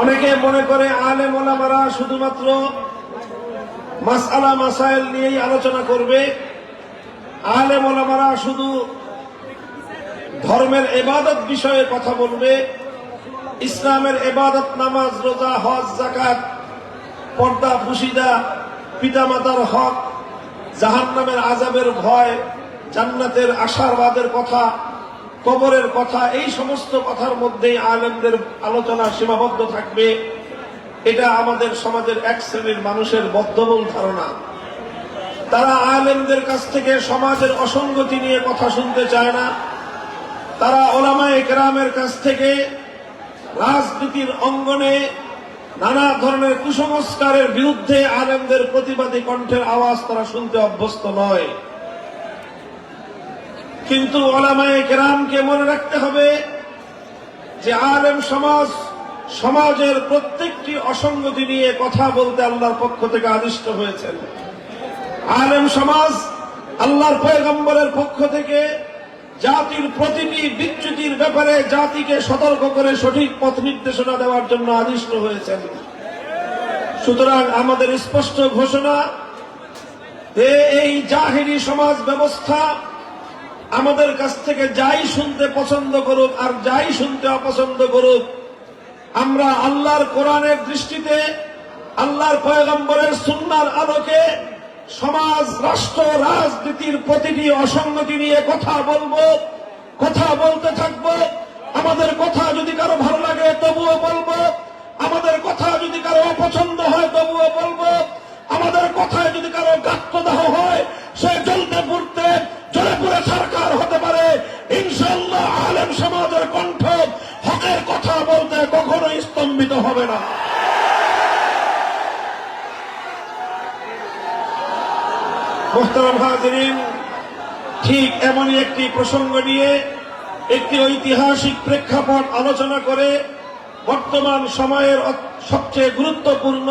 অনেকে মনে করে আলেম ওলামারা শুধুমাত্র মাসআলা মাসাইল নিয়েই আলোচনা করবে, আলেম ওলামারা শুধু ধর্মের ইবাদত বিষয়ে কথা বলবে, ইসলামের ইবাদত নামাজ রোজা হজ যাকাত পর্দা পুশিদা পিতামাতার হক জাহান্নামের আযাবের ভয় জান্নাতের আশাবাদের কথা কবরের কথা এই সমস্ত কথার মধ্যেই আলেমদের আলোচনা সীমাবদ্ধ থাকবে। এটা আমাদের সমাজের এক শ্রেণীর মানুষের বদ্ধমূল ধারণা। তারা আলেমদের কাছ থেকে সমাজের অসঙ্গতি নিয়ে কথা শুনতে চায় না। তারা ওলামায়ে কেরামের কাছ থেকে রাজনীতির অঙ্গনে নানা ধরনের কুসংস্কারের বিরুদ্ধে আলেমদের প্রতিবাদী কণ্ঠের আওয়াজ তারা শুনতে অভ্যস্ত নয়। কিন্তু ওলামায়ে কেরামকে মনে রাখতে হবে যে আলেম সমাজের প্রত্যেকটি অসঙ্গতি নিয়ে কথা বলতে আল্লাহর পক্ষ থেকে আদিষ্ট হয়েছেন। আলেম সমাজ আল্লাহর পয়গম্বরের পক্ষ থেকে জাতির প্রতিটি বিচ্যুতির ব্যাপারে জাতিকে সতর্ক করে সঠিক পথ নির্দেশনা দেওয়ার জন্য আদিষ্ট হয়েছেন। সুতরাং আমাদের স্পষ্ট ঘোষণা যে এই জাহেরি সমাজ ব্যবস্থা আমাদের কাছ থেকে যাই শুনতে পছন্দ করুক আর যাই শুনতে অপছন্দ করুক, আমরা আল্লাহর কোরআনের দৃষ্টিতে আল্লাহর পয়গম্বরের সুন্নাহর আলোকে সমাজ রাষ্ট্র রাজনীতির প্রতিটি অসঙ্গতি নিয়ে কথা বলবো, কথা বলতে থাকবো। আমাদের কথা যদি কারো ভালো লাগে তবুও বলবো, আমাদের কথা যদি কারো অপছন্দ হয় তবুও বলবো, আমাদের কথায় যদি কারো গাত্রদাহ হয় সে জ্বলতে পুড়তে জ্বলে পুড়ে সরকার হতে পারে। ইনশাআল্লাহ আলেম সমাজের কণ্ঠ হকের কথা বলতে কখনোই স্তম্ভিত হবে না। মুহতারাম হাজিরিন, ঠিক এমনই একটি প্রসঙ্গ নিয়ে একটি ঐতিহাসিক প্রেক্ষাপট আলোচনা করে বর্তমান সময়ের সবচেয়ে গুরুত্বপূর্ণ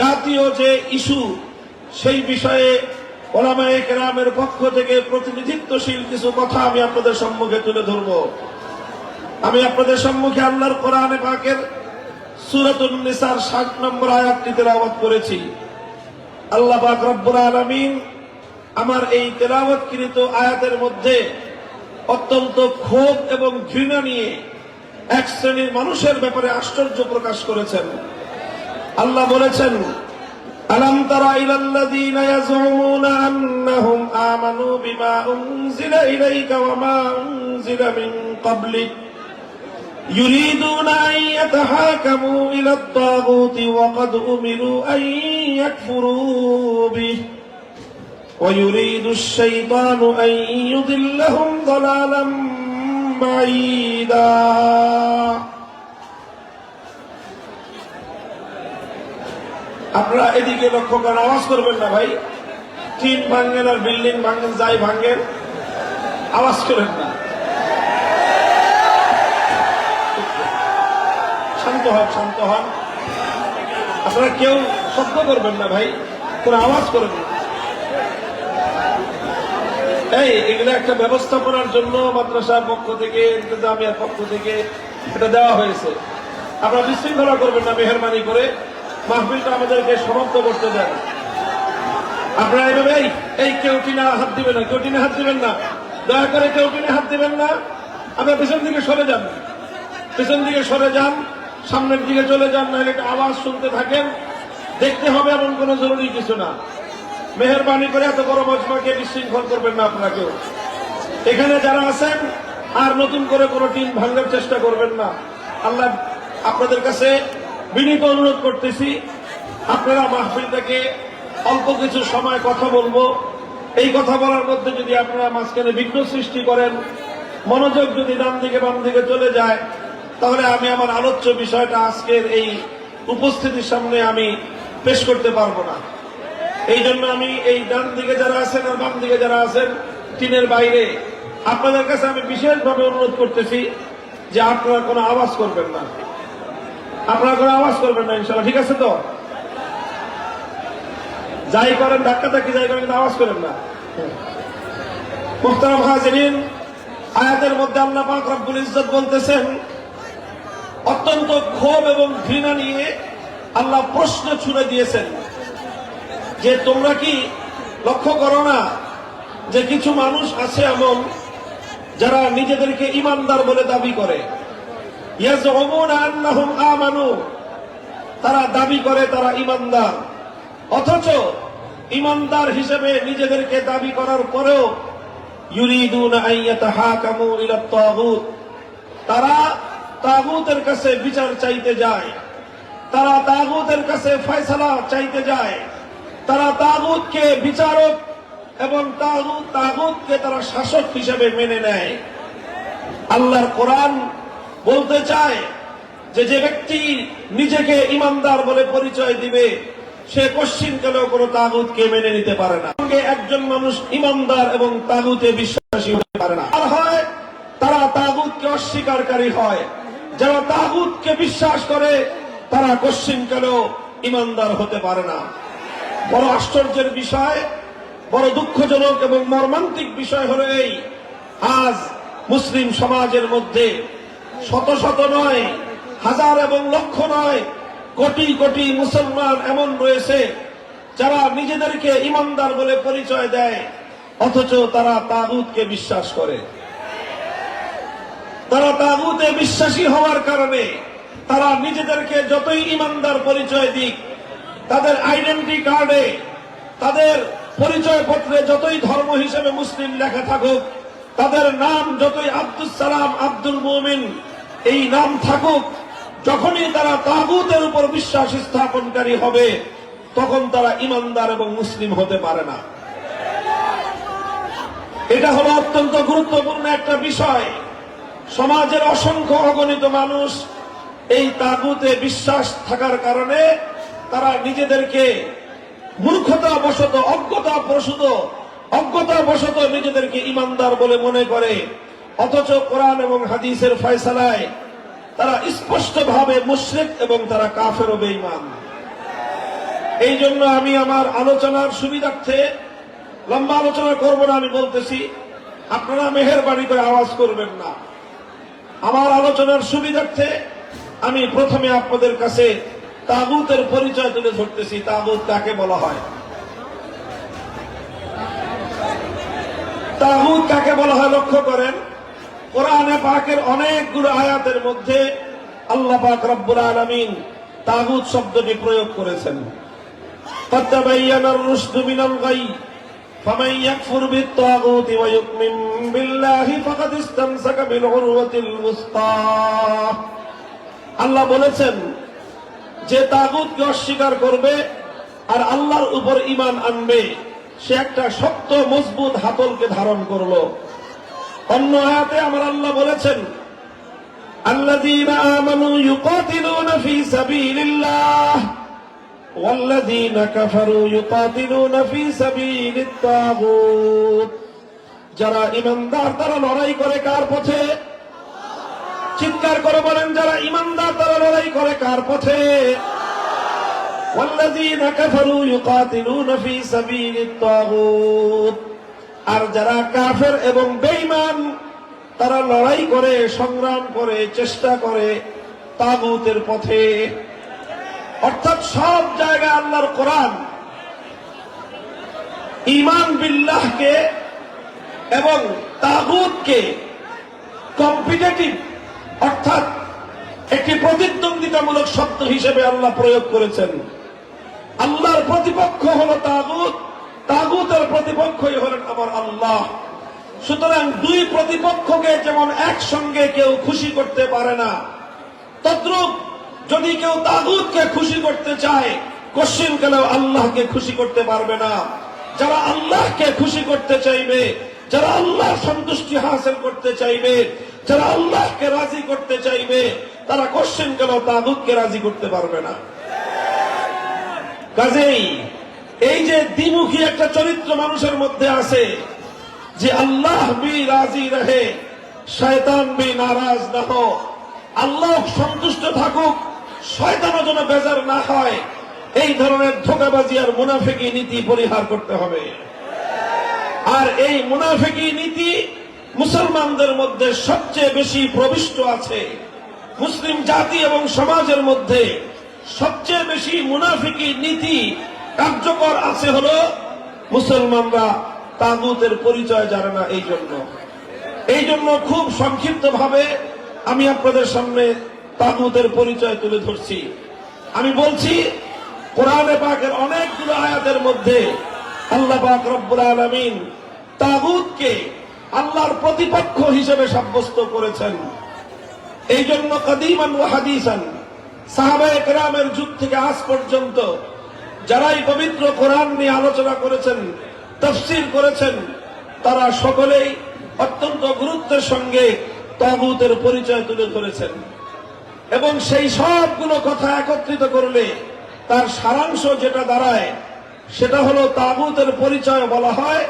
জাতীয় যে ইস্যু সেই বিষয়ে ওলামায়ে কেরামের পক্ষ থেকে প্রতিনিধিত্বশীল কিছু কথা আমি আপনাদের সম্মুখে তুলে ধরব। আমি আপনাদের সম্মুখে আল্লাহর কোরআনে পাকের সূরাতুন নিসার 60 নম্বর আয়াতটি তেলাওয়াত করেছি। আল্লাহ পাক রব্বুল আলামিন আমার এই তেলাওয়াতকৃত আয়াতের মধ্যে অত্যন্ত ক্ষোভ এবং ঘৃণা নিয়ে এক শ্রেণীর মানুষের ব্যাপারে আশ্চর্য প্রকাশ করেছেন। আল্লাহ বলেছেন, আলাম তারা ইলাল্লাযীনা ইয়াজউমুনা আন্নাহুম আমানু বিমা উনজিলা ইলাইকা ওয়া মা উনজিলা মিন ক্বাবলিক ইউরিদুনা আন ইয়াতাহাকামু ইলাত তাগুতি ওয়া ক্বাদ উমিরু আন ইয়াকফুরু বিহি ওয়া ইউরিদু আশ-শাইতানু আন ইউদিল্লাহুম দালালাম বাঈদা। আপনারা এদিকে লক্ষ্য করেন, আওয়াজ করবেন না ভাই। টিন ভাঙেন আর বিল্ডিং ভাঙেন, যাই ভাঙেন, আওয়াজ করেন না। শান্ত হন, শান্ত হন। আপনারা কেউ শব্দ করবেন না ভাই, কোন আওয়াজ করবেন না। এগুলো একটা ব্যবস্থাপনার জন্য মাদ্রাসার পক্ষ থেকে ইন্তেজামিয়ার পক্ষ থেকে এটা দেওয়া হয়েছে। আপনারা বিশৃঙ্খলা করবেন না মেহেরবানি করে, মাহফিলটা আমাদেরকে সমাপ্ত করতে দেন। আপনারা এইভাবে এই কেউ টিনে হাত দিবেন না, কেউ টিনে হাত দিবেন না, দয়া করে কেউ টিনে হাত দিবেন না। আপনারা পেছন দিকে সরে যান, পেছন দিকে সরে যান, সামনের দিকে চলে যান, নাহলে একটা আওয়াজ শুনতে থাকেন। দেখতে হবে এমন কোন জরুরি কিছু না। মেহেরবানি করে এত বড় মজমাকে বিশৃঙ্খল করবেন না আপনারা কেউ। এখানে যারা আছেন আর নতুন করে কোনো টিন ভাঙার চেষ্টা করবেন না। আল্লাহ আপনাদের কাছে বিনীত অনুরোধ করতেছি, আপনারা মাহফিলটাকে অল্প কিছু সময় কথা বলবো, এই কথা বলার মধ্যে যদি আপনারা মাঝখানে বিঘ্ন সৃষ্টি করেন, মনোযোগ যদি ডান দিকে বাম দিকে চলে যায়, তাহলে আমি আমার আলোচ্য বিষয়টা আজকের এই উপস্থিতির সামনে আমি পেশ করতে পারবো না। এই জন্য আমি এই ডান দিকে যারা আছেন আর বাম দিকে যারা আছেন টিনের বাইরে, আপনাদের কাছে আমি বিশেষভাবে অনুরোধ করতেছি যে আপনারা কোনো আওয়াজ করবেন না, আপনারা কোনো আওয়াজ করবেন না, ইনশাআল্লাহ। ঠিক আছে তো? যাই করেন ধাক্কাধাক্কি যাই করেন, কিন্তু আওয়াজ করেন না। মুহতারাম হাজিরিন, আয়াতের মধ্যে আল্লাহ পাক রব্বুল ইজ্জত বলতেছেন, অত্যন্ত ক্ষোভ এবং ঘৃণা নিয়ে আল্লাহ প্রশ্ন ছুড়ে দিয়েছেন যে তোমরা কি লক্ষ্য করো না যে কিছু মানুষ আছে এমন যারা নিজেদেরকে ইমানদার বলে দাবি করে, ইয়াজউমুনা আন্নাহুম আমানু, তারা দাবি করে তারা ইমানদার, অথচ ইমানদার হিসেবে নিজেদেরকে দাবি করার পরেও ইউরিদুনা আন ইয়াতাহাকামু ইলা তাগুত, তারা তাগুতের কাছে বিচার চাইতে যায়, তারা তাগুতের কাছে ফয়সালা চাইতে যায়, তারা তাগুতকে বিচারক এবং তাগুতকে তারা শাসক হিসেবে মেনে নেয়। আল্লাহর কোরআন বলতে চায় যে যে ব্যক্তি নিজেকে ইমানদার বলে পরিচয় দিবে সে কশ্চিনকালেও কোনো তাগুতকে মেনে নিতে পারে না। একজন মানুষ ইমানদার এবং তাগুতে বিশ্বাসী হতে পারে না। আর হয় তারা তাগুতকে অস্বীকারী হয়। যারা তাগুতকে বিশ্বাস করে তারা কশ্চিনকালেও ইমানদার হতে পারে না। বড় আশ্চর্যের বিষয়, বড় দুঃখজনক এবং মর্মান্তিক বিষয় হলো এই, আজ মুসলিম সমাজের মধ্যে শত শত নয়, হাজার এবং লক্ষ নয়, কোটি কোটি মুসলমান এমন রয়েছে যারা নিজেদেরকে ইমানদার বলে পরিচয় দেয়, অথচ তারা তাগুতকে বিশ্বাস করে। তারা তাগুতে বিশ্বাসী হওয়ার কারণে তারা নিজেদেরকে যতই ইমানদার পরিচয় দিক, তাদের আইডেন্টি কার্ডে, তাদের পরিচয় পত্রে যতই ধর্ম হিসেবে মুসলিম লেখা থাকুক, তাদের নাম যতই আব্দুস সালাম, আব্দুল মুমিন এই নাম থাকুক, যখনই তারা তাগুতের উপর বিশ্বাস স্থাপনকারী হবে তখন তারা ইমানদার এবং মুসলিম হতে পারে না। এটা হলো অত্যন্ত গুরুত্বপূর্ণ একটা বিষয়। সমাজের অসংখ্য অগণিত মানুষ এই তাগুতে বিশ্বাস থাকার কারণে তারা নিজেদেরকে মূর্খতাবশত, অজ্ঞতাবশত নিজেদেরকে ইমানদার বলে মনে করে, অথচ কোরআন এবং হাদিসের ফয়সালায় তারা স্পষ্টভাবে মুশরিক এবং তারা কাফের ও বেঈমান। এই জন্য আমি আমার আলোচনার সুবিধার্থে লম্বা আলোচনা করব না, আমি বলতেছি আপনারা মেহেরবানি করে আওয়াজ করবেন না। আমার আলোচনার সুবিধার্থে আমি প্রথমে আপনাদের কাছে তাগুতের পরিচয় তুলে ধরতেছি। তাগুত কাকে বলা হয়? তাগুত কাকে বলা হয় লক্ষ্য করেন, কোরআনে পাকের অনেকগুলো আয়াতের মধ্যে আল্লাহ পাক রব্বুল আলামিন তাগুত শব্দটি প্রয়োগ করেছেন। قد تبين الرشد من الغي فمن يكفر بالطاغوت ويؤمن بالله فقد استمسك بالعروة الوثقى। আল্লাহ বলেছেন যে তাগুতকে অস্বীকার করবে আর আল্লাহর উপর ঈমান আনবে সে একটা শক্ত মজবুত হাতলকে ধারণ করলো। অন্য আয়াতে আমার আল্লাহ বলেছেন আল্লাযীনা আমানু ইউকাতিলুনা ফী সাবিলিল্লাহ ওয়াল্লাযীনা কাফারু ইউকাতিলুনা ফী সাবিলিত তাগুত। যারা ঈমানদার তারা লড়াই করে কার পথে? চিৎকার করে বলেন, যারা ঈমানদার তারা লড়াই করে কার পথে? ওয়াল্লাযীনা কাফারু ইউকাতিলুনা ফী সাবিলিত তাগুত। আর যারা কাফের এবং বেঈমান তারা লড়াই করে, সংগ্রাম করে, চেষ্টা করে তাগুতের পথে। অর্থাৎ সব জায়গায় আল্লাহর কোরআন ঈমান বিল্লাহকে এবং তাগুতকে কম্পিটিটিভ অর্থাৎ একটি প্রতিদ্বন্দ্বিতামূলক শব্দ হিসেবে আল্লাহ প্রয়োগ করেছেন। আল্লাহর প্রতিপক্ষ হলো তাগুত, তাগুতের প্রতিপক্ষই হলেন আমার আল্লাহ। সুতরাং দুই প্রতিপক্ষকে যেমন একসঙ্গে কেউ খুশি করতে পারে না, তদ্রূপ যদি কেউ তাগুতকে খুশি করতে চায় কশ্চিনকালেও আল্লাহকে খুশি করতে পারবে না। যারা আল্লাহকে খুশি করতে চাইবে, যারা আল্লাহর সন্তুষ্টি হাসিল করতে চাইবে, যারা আল্লাহকে রাজি করতে চাইবে, তারা কশ্চিনকালেও তাগুতকে রাজি করতে পারবে না। কাজেই এই যে দ্বিমুখী একটা চরিত্র মানুষের মধ্যে আছে যে আল্লাহ ভি রাজি রহে শয়তান ভি নারাজ না হো, আল্লাহ সন্তুষ্ট থাকুক শয়তানও যেন বেজার না হয়, এই ধরনের ধোঁকাবাজি আর মুনাফিকি নীতি পরিহার করতে হবে। আর এই মুনাফিকি নীতি মুসলমানদের মধ্যে সবচেয়ে বেশি প্রবিষ্ট আছে। মুসলিম জাতি এবং সমাজের মধ্যে সবচেয়ে বেশি মুনাফিকি নীতি কার্যকর আছে হলো মুসলমানরা তাগুতের পরিচয় জানে না। এই জন্য খুব সংক্ষিপ্ত ভাবে আমি আপনাদের সামনে তাগুতের পরিচয় তুলে ধরছি। আমি বলছি কোরআনে পাকের অনেকগুলো আয়াতের মধ্যে আল্লাহ পাক রব্বুল আলামিন তাগুতকে আল্লাহর প্রতিপক্ষ হিসেবে সাব্যস্ত করেছেন। এই জন্য কাদিমান ওয়া হাদিসান সাহাবায়ে কেরামের যুগ থেকে আজ পর্যন্ত যারাই পবিত্র কোরআন নিয়ে আলোচনা করেছেন, তাফসীর করেছেন, তারা সকলেই অত্যন্ত গুরুত্বের সঙ্গে তাগুতের পরিচয় তুলে ধরেছেন। এবং সেই সবগুলো কথা একত্রিত করলে তার সারাংশ যেটা দাঁড়ায় সেটা হলো তাগুতের পরিচয় বলা হয়,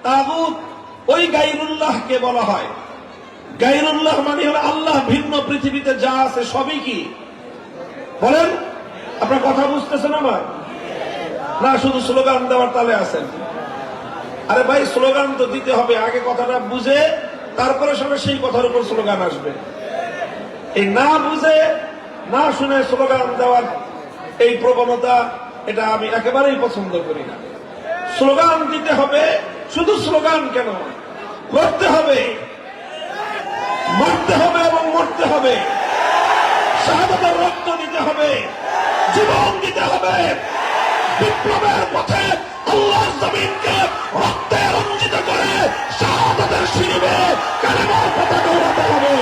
তাগুত ওই গায়রুল্লাহকে বলা হয়। গায়রুল্লাহ মানে হলো আল্লাহ ভিন্ন পৃথিবীতে যা আছে সবই কি বলেন? আপনার কথা বুঝতেছেন আমার? না শুধু স্লোগান দেওয়ার তালে আছেন? আরে ভাই, স্লোগান তো দিতে হবে, আগে কথাটা বুঝে তারপরে সবাই সেই কথার উপর স্লোগান আসবে। এই না বুঝে না শুনে স্লোগান দেওয়ার এই প্রবণতা, এটা আমি একেবারেই পছন্দ করি না। স্লোগান দিতে হবে, শুধু স্লোগান কেন, করতে হবে, মারতে হবে এবং মরতে হবে, শাহাদাতের রক্ত দিতে হবে, জীবন দিতে হবে, বিপ্লবের পথে আল্লাহর জমিনকে রক্তে রঞ্জিত করে শাহাদাতের শিরিবে কালেমার পতাকা উড়াতে হবে।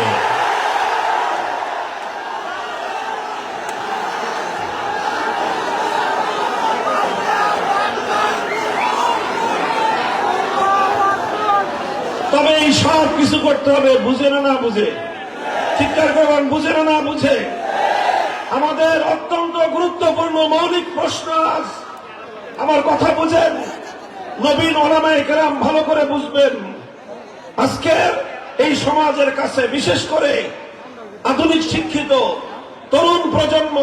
তবে এই সব কিছু করতে হবে, বুঝে না বুঝে? চিৎকার করবেন, বুঝে না বুঝে? আমাদের অত্যন্ত গুরুত্বপূর্ণ মৌলিক প্রশ্ন আজ, আমার কথা বুঝেন, নবীন ওলামায়ে কেরাম ভালো করে বুঝবেন। আজকের এই সমাজের কাছে, বিশেষ করে আধুনিক শিক্ষিত তরুণ প্রজন্ম,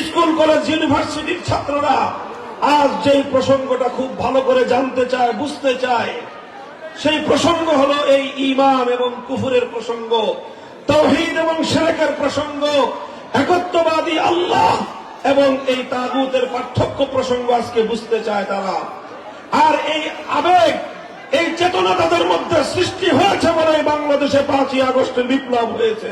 স্কুল কলেজ ইউনিভার্সিটির ছাত্ররা আজ যেই প্রসঙ্গটা খুব ভালো করে জানতে চায়, বুঝতে চায়, সেই প্রসঙ্গ হলো এই ঈমান এবং কুফরের প্রসঙ্গ, তাওহীদ এবং শিরকের প্রসঙ্গ, একত্ববাদী আল্লাহ এবং এই তাগুতের পার্থক্য প্রসঙ্গ আজকে বুঝতে চায় তারা। আর এই আবেগ, এই চেতনা তাদের মধ্যে সৃষ্টি হয়েছে বলে বাংলাদেশে 5ই আগস্টের বিপ্লব হয়েছে।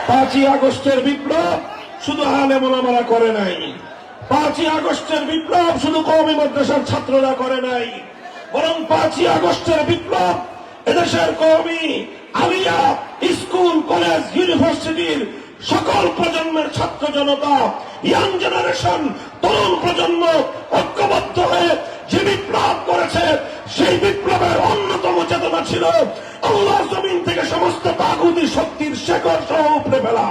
5ই আগস্টের বিপ্লব শুধু আলেম ওলামারা করে নাই, 5ই আগস্টের বিপ্লব শুধু কওমি মাদ্রাসার ছাত্ররা করে নাই, বরং 5ই আগস্টের বিপ্লব এদেশের কওমি আলিয়া স্কুল কলেজ ইউনিভার্সিটির সকল প্রজন্মের ছাত্র জনতা, ইয়াং জেনারেশন, তরুণ প্রজন্ম ঐক্যবদ্ধ হয়ে যে বিপ্লব করেছে, সেই বিপ্লবের অন্যতম চেতনা ছিল আল্লাহর জমিন থেকে সমস্ত তাগুতি শক্তির শেকড় সহ উপড়ে ফেলা।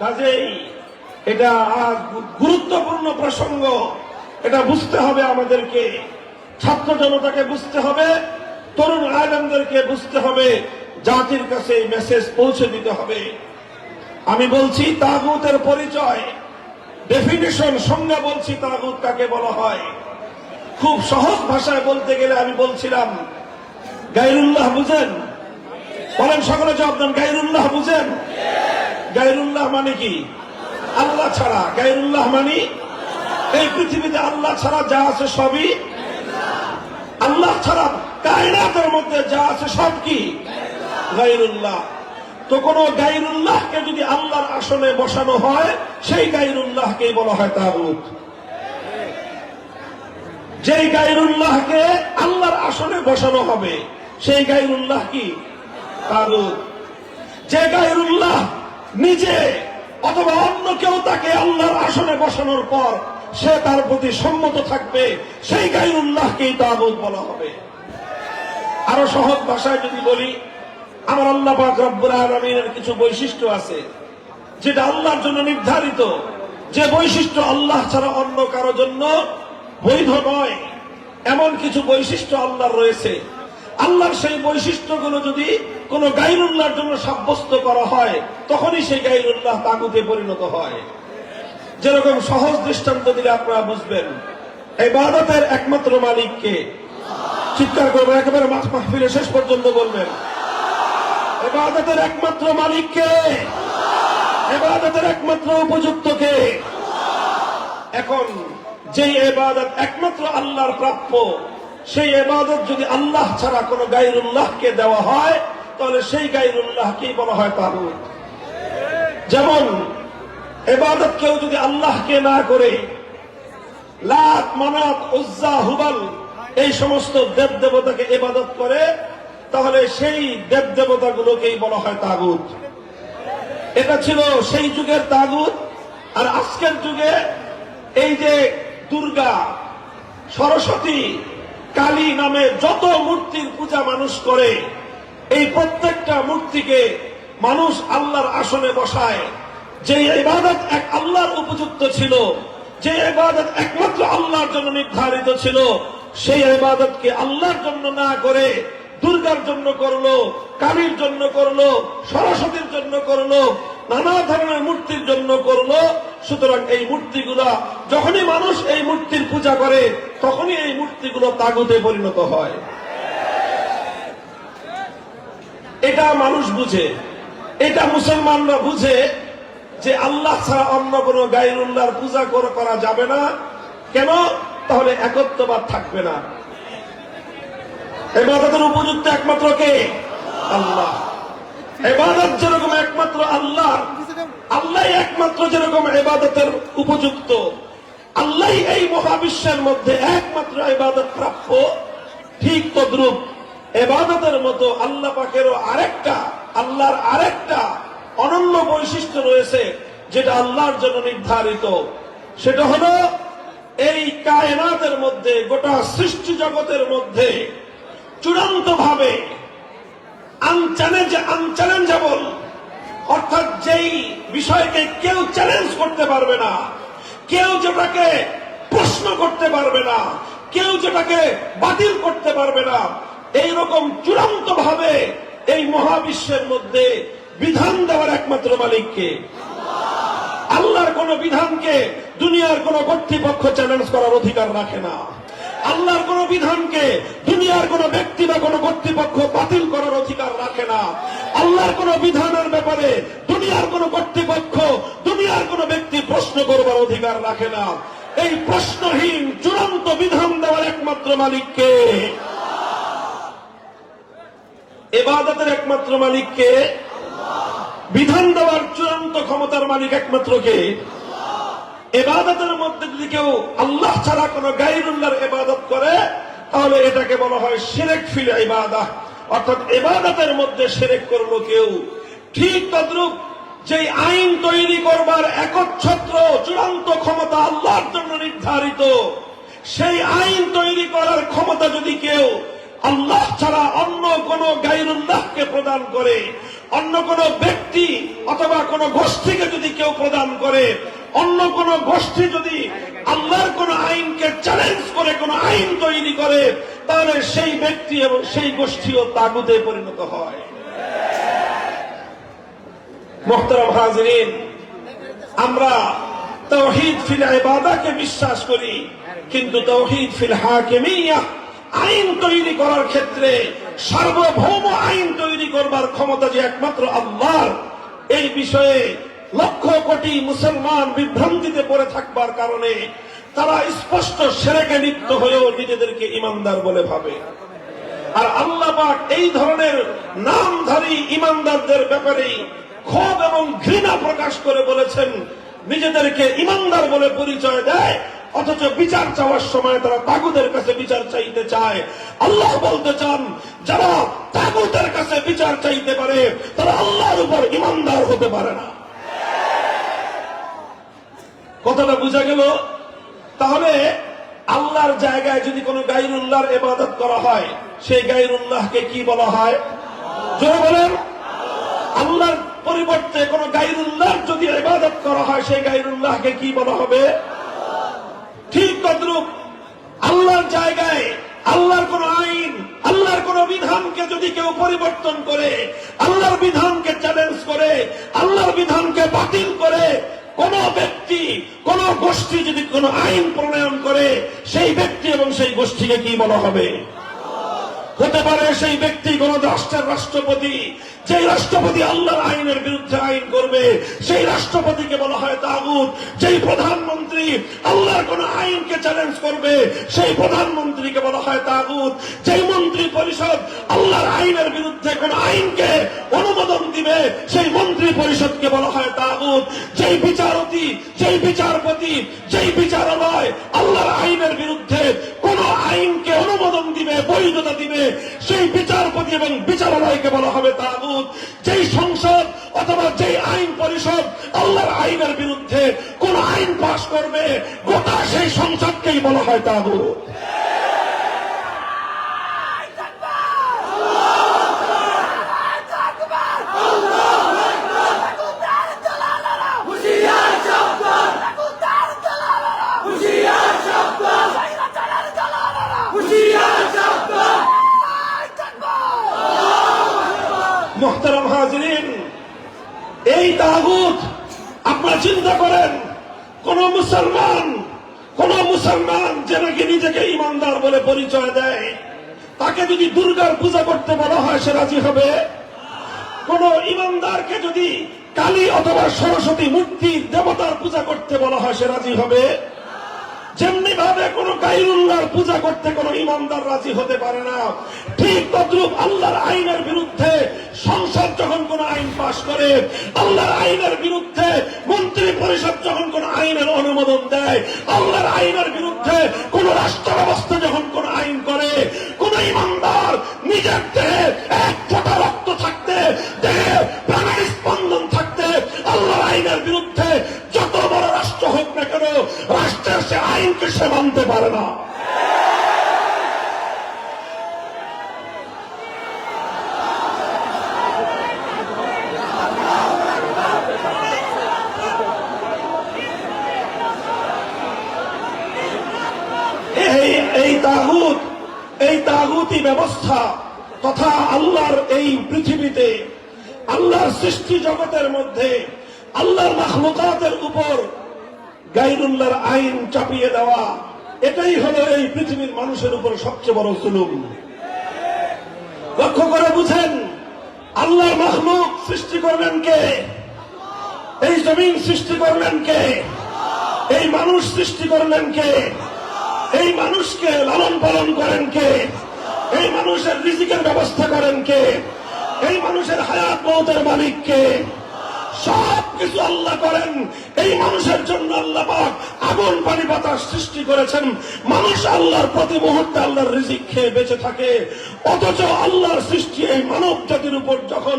কাজেই এটা আজ গুরুত্বপূর্ণ প্রসঙ্গ, এটা বুঝতে হবে আমাদেরকে, ছাত্র জনতাকে বুঝতে হবে, তরুণ আলেমদেরকে বুঝতে হবে, জাতির কাছে এই মেসেজ পৌঁছে দিতে হবে। আমি বলছি তাগুতের পরিচয়, ডেফিনিশন, সংজ্ঞা বলছি তাগুত কাকে বলা হয়। খুব সহজ ভাষায় বলতে গেলে আমি বলছিলাম, গায়রুল্লাহ বুঝেন? বলেন, সকলে জবাব দেন, গায়রুল্লাহ বুঝেন? গায়রুল্লাহ মানে কি? আল্লাহ ছাড়া। গায়রুল্লাহ মানে এই পৃথিবীতে আল্লাহ ছাড়া যা আছে সবই আল্লাহ ছাড়া, কায়নাতের মধ্যে যা আছে সব কি গায়রুল্লাহ। তো কোন গায়রুল্লাহকে যদি আল্লাহর আসনে বসানো হয়, সেই গায়রুল্লাহকেই বলা হয় তাগুত। যেই গায়রুল্লাহকে আল্লাহর আসনে বসানো হবে সেই গায়রুল্লাহ কি? তাগুত। যে গায়রুল্লাহ নিজে অথবা অন্য কেউ তাকে আল্লাহর আসনে বসানোর পর সে তার প্রতি সম্মত থাকবে, সেই গায়রুল্লাহকেই তাগুত বলা হবে। আরো সহজ ভাষায় যদি বলি, আমার আল্লাহ পাক রব্বুল আলামিনের কিছু বৈশিষ্ট্য আছে যেটা আল্লাহর জন্য নির্ধারিত, যে বৈশিষ্ট্য আল্লাহ ছাড়া অন্য কারো জন্য বৈধ নয়, এমন কিছু বৈশিষ্ট্য আল্লাহর রয়েছে। আল্লাহর সেই বৈশিষ্ট্যগুলো যদি কোন গায়রুল্লাহর জন্য সাব্যস্ত করা হয়, তখনই সেই গায়রুল্লাহ তাগুতে পরিণত হয়। যেরকম সহজ দৃষ্টান্ত দিলে আপনারা বুঝবেন, ইবাদতের একমাত্র মালিককে। চিৎকার করবেন, একেবারে মাহফিলের শেষ পর্যন্ত বলবেন, ইবাদতের একমাত্র মালিক কে? ইবাদতের একমাত্র উপযুক্ত কে? এখন যে ইবাদত একমাত্র আল্লাহর প্রাপ্য, সেই ইবাদত যদি আল্লাহ ছাড়া কোনো গায়রুল্লাহকে দেওয়া হয়, তাহলে সেই গায়রুল্লাহকেই বলা হয় তাগুত। যেমন ইবাদত কেউ যদি আল্লাহকে না করে লাত, মানাত, উজ্জা, হুবাল এই সমস্ত দেব দেবতাকে ইবাদত করে, তাহলে সেই দেব দেবতাগুলোকেই বলা হয় তাগুত। এটা ছিল সেই যুগের তাগুত। আর আজকের যুগে এই যে দুর্গা, সরস্বতী, কালী নামে যত মূর্তির পূজা মানুষ করে, এই প্রত্যেকটা মূর্তিকে মানুষ আল্লাহর আসনে বসায়। যে ইবাদত এক আল্লাহর উপযুক্ত ছিল, যে ইবাদত একমাত্র আল্লাহর জন্য নির্ধারিত ছিল, সেই ইবাদতকে আল্লাহর জন্য না করে দুর্গার জন্য করলো, কালীর জন্য করলো, সরস্বতীর জন্য করলো, নানা ধরনের মূর্তির জন্য করলো। সুতরাং এই মূর্তিগুলা যখনই মানুষ এই মূর্তির পূজা করে, তখনই এই মূর্তিগুলো তাগুতে পরিণত হয়। এটা মানুষ বুঝে, এটা মুসলমানরা বুঝে যে আল্লাহ ছাড়া অন্য কোন গায়রুল্লাহর পূজা করা যাবে না। কেন? তাহলে একত্ববাদ থাকবে না। ইবাদতের উপযুক্ত একমাত্র কে? আল্লাহ। ইবাদত যেরকম একমাত্র আল্লাহ, আল্লাহ একমাত্র যেরকম ইবাদতের উপযুক্ত, আল্লাহ এই মহাবিশ্বের মধ্যে একমাত্র ইবাদত প্রাপ্য, ঠিক তদ্রূপ ইবাদতের মতো আল্লাহ পাকেরও আল্লাহর আরেকটা অনন্য বৈশিষ্ট্য রয়েছে, যেটা আল্লাহর জন্য নির্ধারিত। সেটা হলো এই কায়নাতের মধ্যে, গোটা সৃষ্টি জগতের মধ্যে চূড়ান্ত ভাবে আনচ্যালেঞ্জেবল, অর্থাৎ যেই বিষয়কে কেউ চ্যালেঞ্জ করতে পারবে না, কেউ যেটাকে প্রশ্ন করতে পারবে না, কেউ যেটাকে বাতিল করতে পারবে না, এইরকম চূড়ান্ত ভাবে এই মহাবিশ্বের মধ্যে বিধান দেওয়ার একমাত্র মালিককে। আল্লাহর কোন বিধানকে দুনিয়ার কোন কর্তৃপক্ষ চ্যালেঞ্জ করার অধিকার রাখে না। আল্লাহর কোন বিধানকে দুনিয়ার কোন ব্যক্তি বা কোন কর্তৃপক্ষ বাতিল করার অধিকার রাখে না। আল্লাহর কোন বিধানের ব্যাপারে দুনিয়ার কোন কর্তৃপক্ষ, দুনিয়ার কোন ব্যক্তি প্রশ্ন করবার অধিকার রাখে না। এই প্রশ্নহীন চূড়ান্ত বিধান দেওয়ার একমাত্র মালিককে, ইবাদতের একমাত্র মালিককে, বিধান দেওয়ার চূড়ান্ত ক্ষমতার মালিক একমাত্র কে? ইবাদতের মধ্যে যদি কেউ আল্লাহ ছাড়া কোন গায়রুল্লাহর ইবাদত করে, তাহলে এটাকে বলা হয় শিরক ফিল ইবাদাহ, অর্থাৎ ইবাদতের মধ্যে শিরক করলো কেউ। ঠিক তদ্রূপ যেই আইন তৈরি করবার একচ্ছত্র চূড়ান্ত ক্ষমতা আল্লাহর জন্য নির্ধারিত, সেই আইন তৈরি করার ক্ষমতা যদি কেউ আল্লাহ ছাড়া অন্য কোন গায়রুল্লাহকে প্রদান করে, অন্য কোন ব্যক্তি অথবা কোন গোষ্ঠীকে যদি কেউ প্রদান করে, অন্য কোন গোষ্ঠী যদি আল্লাহর কোন আইনকে চ্যালেঞ্জ করে কোন আইন তৈরি করে, তাহলে সেই ব্যক্তি এবং সেই গোষ্ঠীও তাগুতে পরিণত হয়। মুহতারাম হাজিরিন, আমরা তাওহীদ ফিল ইবাদাকে বিশ্বাস করি, কিন্তু তাওহীদ ফিল হাকিমিয়াহ, আইন তৈরি করার ক্ষেত্রে সার্বভৌম আইন তৈরি করবার ক্ষমতা যে একমাত্র আল্লাহর, এই বিষয়ে লক্ষ কোটি মুসলমান বিভ্রান্তিতে পড়ে থাকবার কারণে তারা স্পষ্ট শিরকে লিপ্ত হয়েও নিজেদেরকে ইমানদার বলে ভাবে। আর আল্লাহ পাক এই ধরনের নামধারী ইমানদারদের ব্যাপারে ক্ষোভ এবং ঘৃণা প্রকাশ করে বলেছেন, নিজেদেরকে ইমানদার বলে পরিচয় দেয়, অথচ বিচার চাওয়ার সময় তারা তাগুতের কাছে বিচার চাইতে চায়। আল্লাহ বলতে চান, যারা তাগুতের কাছে বিচার চাইতে পারে তারা আল্লাহর উপর ইমানদার হতে পারে না। কথাটা বোঝা গেল? তাহলে আল্লাহর জায়গায় যদি কোনো গায়রুল্লাহর ইবাদত করা হয়, সেই গায়রুল্লাহকে কি বলা হয়? জোরে বলেন। আল্লাহর পরিবর্তে কোনো গায়রুল্লাহর যদি ইবাদত করা হয়, সেই গায়রুল্লাহকে কি বলা হবে? ঠিক তদ্রূপ আল্লাহর জায়গায় আল্লাহর কোন আইন, আল্লাহর কোন বিধানকে যদি কেউ পরিবর্তন করে, আল্লাহর বিধানকে চ্যালেঞ্জ করে, আল্লাহর বিধানকে বাতিল করে, কোন ব্যক্তি, কোন গোষ্ঠী যদি কোন আইন প্রণয়ন করে, সেই ব্যক্তি এবং সেই গোষ্ঠীকে কি বলা হবে? হতে পারে সেই ব্যক্তি কোন রাষ্ট্রের রাষ্ট্রপতি, যে রাষ্ট্রপতি আল্লাহর আইনের বিরুদ্ধে আইন করবে সেই রাষ্ট্রপতিকে বলা হয় তাগুত। যেই প্রধানমন্ত্রী আল্লাহর কোন আইনকে চ্যালেঞ্জ করবে সেই প্রধানমন্ত্রীকে বলা হয় তাগুত। যেই মন্ত্রী পরিষদ আল্লাহর আইনের বিরুদ্ধে কোন আইনকে অনুমোদন দিবে সেই মন্ত্রী পরিষদকে বলা হয় তাগুত। যেই বিচারপতি, যেই বিচারপতি, যেই বিচারালয় আল্লাহর আইনের বিরুদ্ধে কোন আইনকে অনুমোদন দিবে, বৈধতা দিবে, সেই বিচারপতি এবং বিচারালয়কে বলা হবে তাগুত। যেই সংসদ অথবা যেই আইন পরিষদ আল্লাহর আইনের বিরুদ্ধে কোন আইন পাশ করবে গোটা সেই সংসদকেই বলা হয় তাগুত। মোহতারাম হাজিরিন, এই তাগুত আপনারা চিন্তা করেন, কোন মুসলমান যে নাকি নিজেকে ইমানদার বলে পরিচয় দেয় তাকে যদি দুর্গার পূজা করতে বলা হয় সে রাজি হবে? কোন ইমানদারকে যদি কালী অথবা সরস্বতী মূর্তি দেবতার পূজা করতে বলা হয় সে রাজি হবে? যেমনি ভাবে কোন গায়রুল্লাহর পূজা করতে কোন ইমানদার রাজি হতে পারে না, ঠিক তদ্রুপ আল্লাহর আইনের বিরুদ্ধে সংসদ যখন কোন আইন পাশ করে, আল্লাহর আইনের বিরুদ্ধে মন্ত্রী পরিষদ যখন কোন আইনের অনুমোদন দেয়, আল্লাহর আইনের বিরুদ্ধে কোন রাষ্ট্র ব্যবস্থা যখন কোন আইন করে, কোন ইমানদার নিজের দেহে এক ফোঁটা রক্ত থাকতে, দেহে প্রাণের স্পন্দন থাকতে আল্লাহর আইনের বিরুদ্ধে যত বড় রাষ্ট্র হোক না কেন রাষ্ট্রের সে আইনকে সে মানতে পারে না। এই তাগুতি ব্যবস্থা তথা আল্লাহর এই পৃথিবীতে, আল্লাহর সৃষ্টি জগতের মধ্যে আল্লাহর মাখলুকাতের উপর গায়রুল্লাহর আইন চাপিয়ে দেওয়া, এটাই হলো এই পৃথিবীর মানুষের উপর সবচেয়ে বড় জুলুম। লক্ষ্য করে বুঝেন, আল্লাহর মাখলুক সৃষ্টি করলেন কে? এই জমিন সৃষ্টি করলেন কে? এই মানুষ সৃষ্টি করলেন কে? এই মানুষকে লালন পালন করেন কে? এই মানুষের রিজিকের ব্যবস্থা করেন কে? এই মানুষের হায়াত মওতের মালিক কে? সব কিছু আল্লাহ করেন। এই মানুষের জন্য আল্লাহ পাক আগুন পানি বাতাস সৃষ্টি করেছেন। মানুষ আল্লাহর প্রতি মুহূর্তে আল্লাহর রিজিক খেয়ে বেঁচে থাকে। অথচ আল্লাহর সৃষ্টি এই মানব জাতির উপর যখন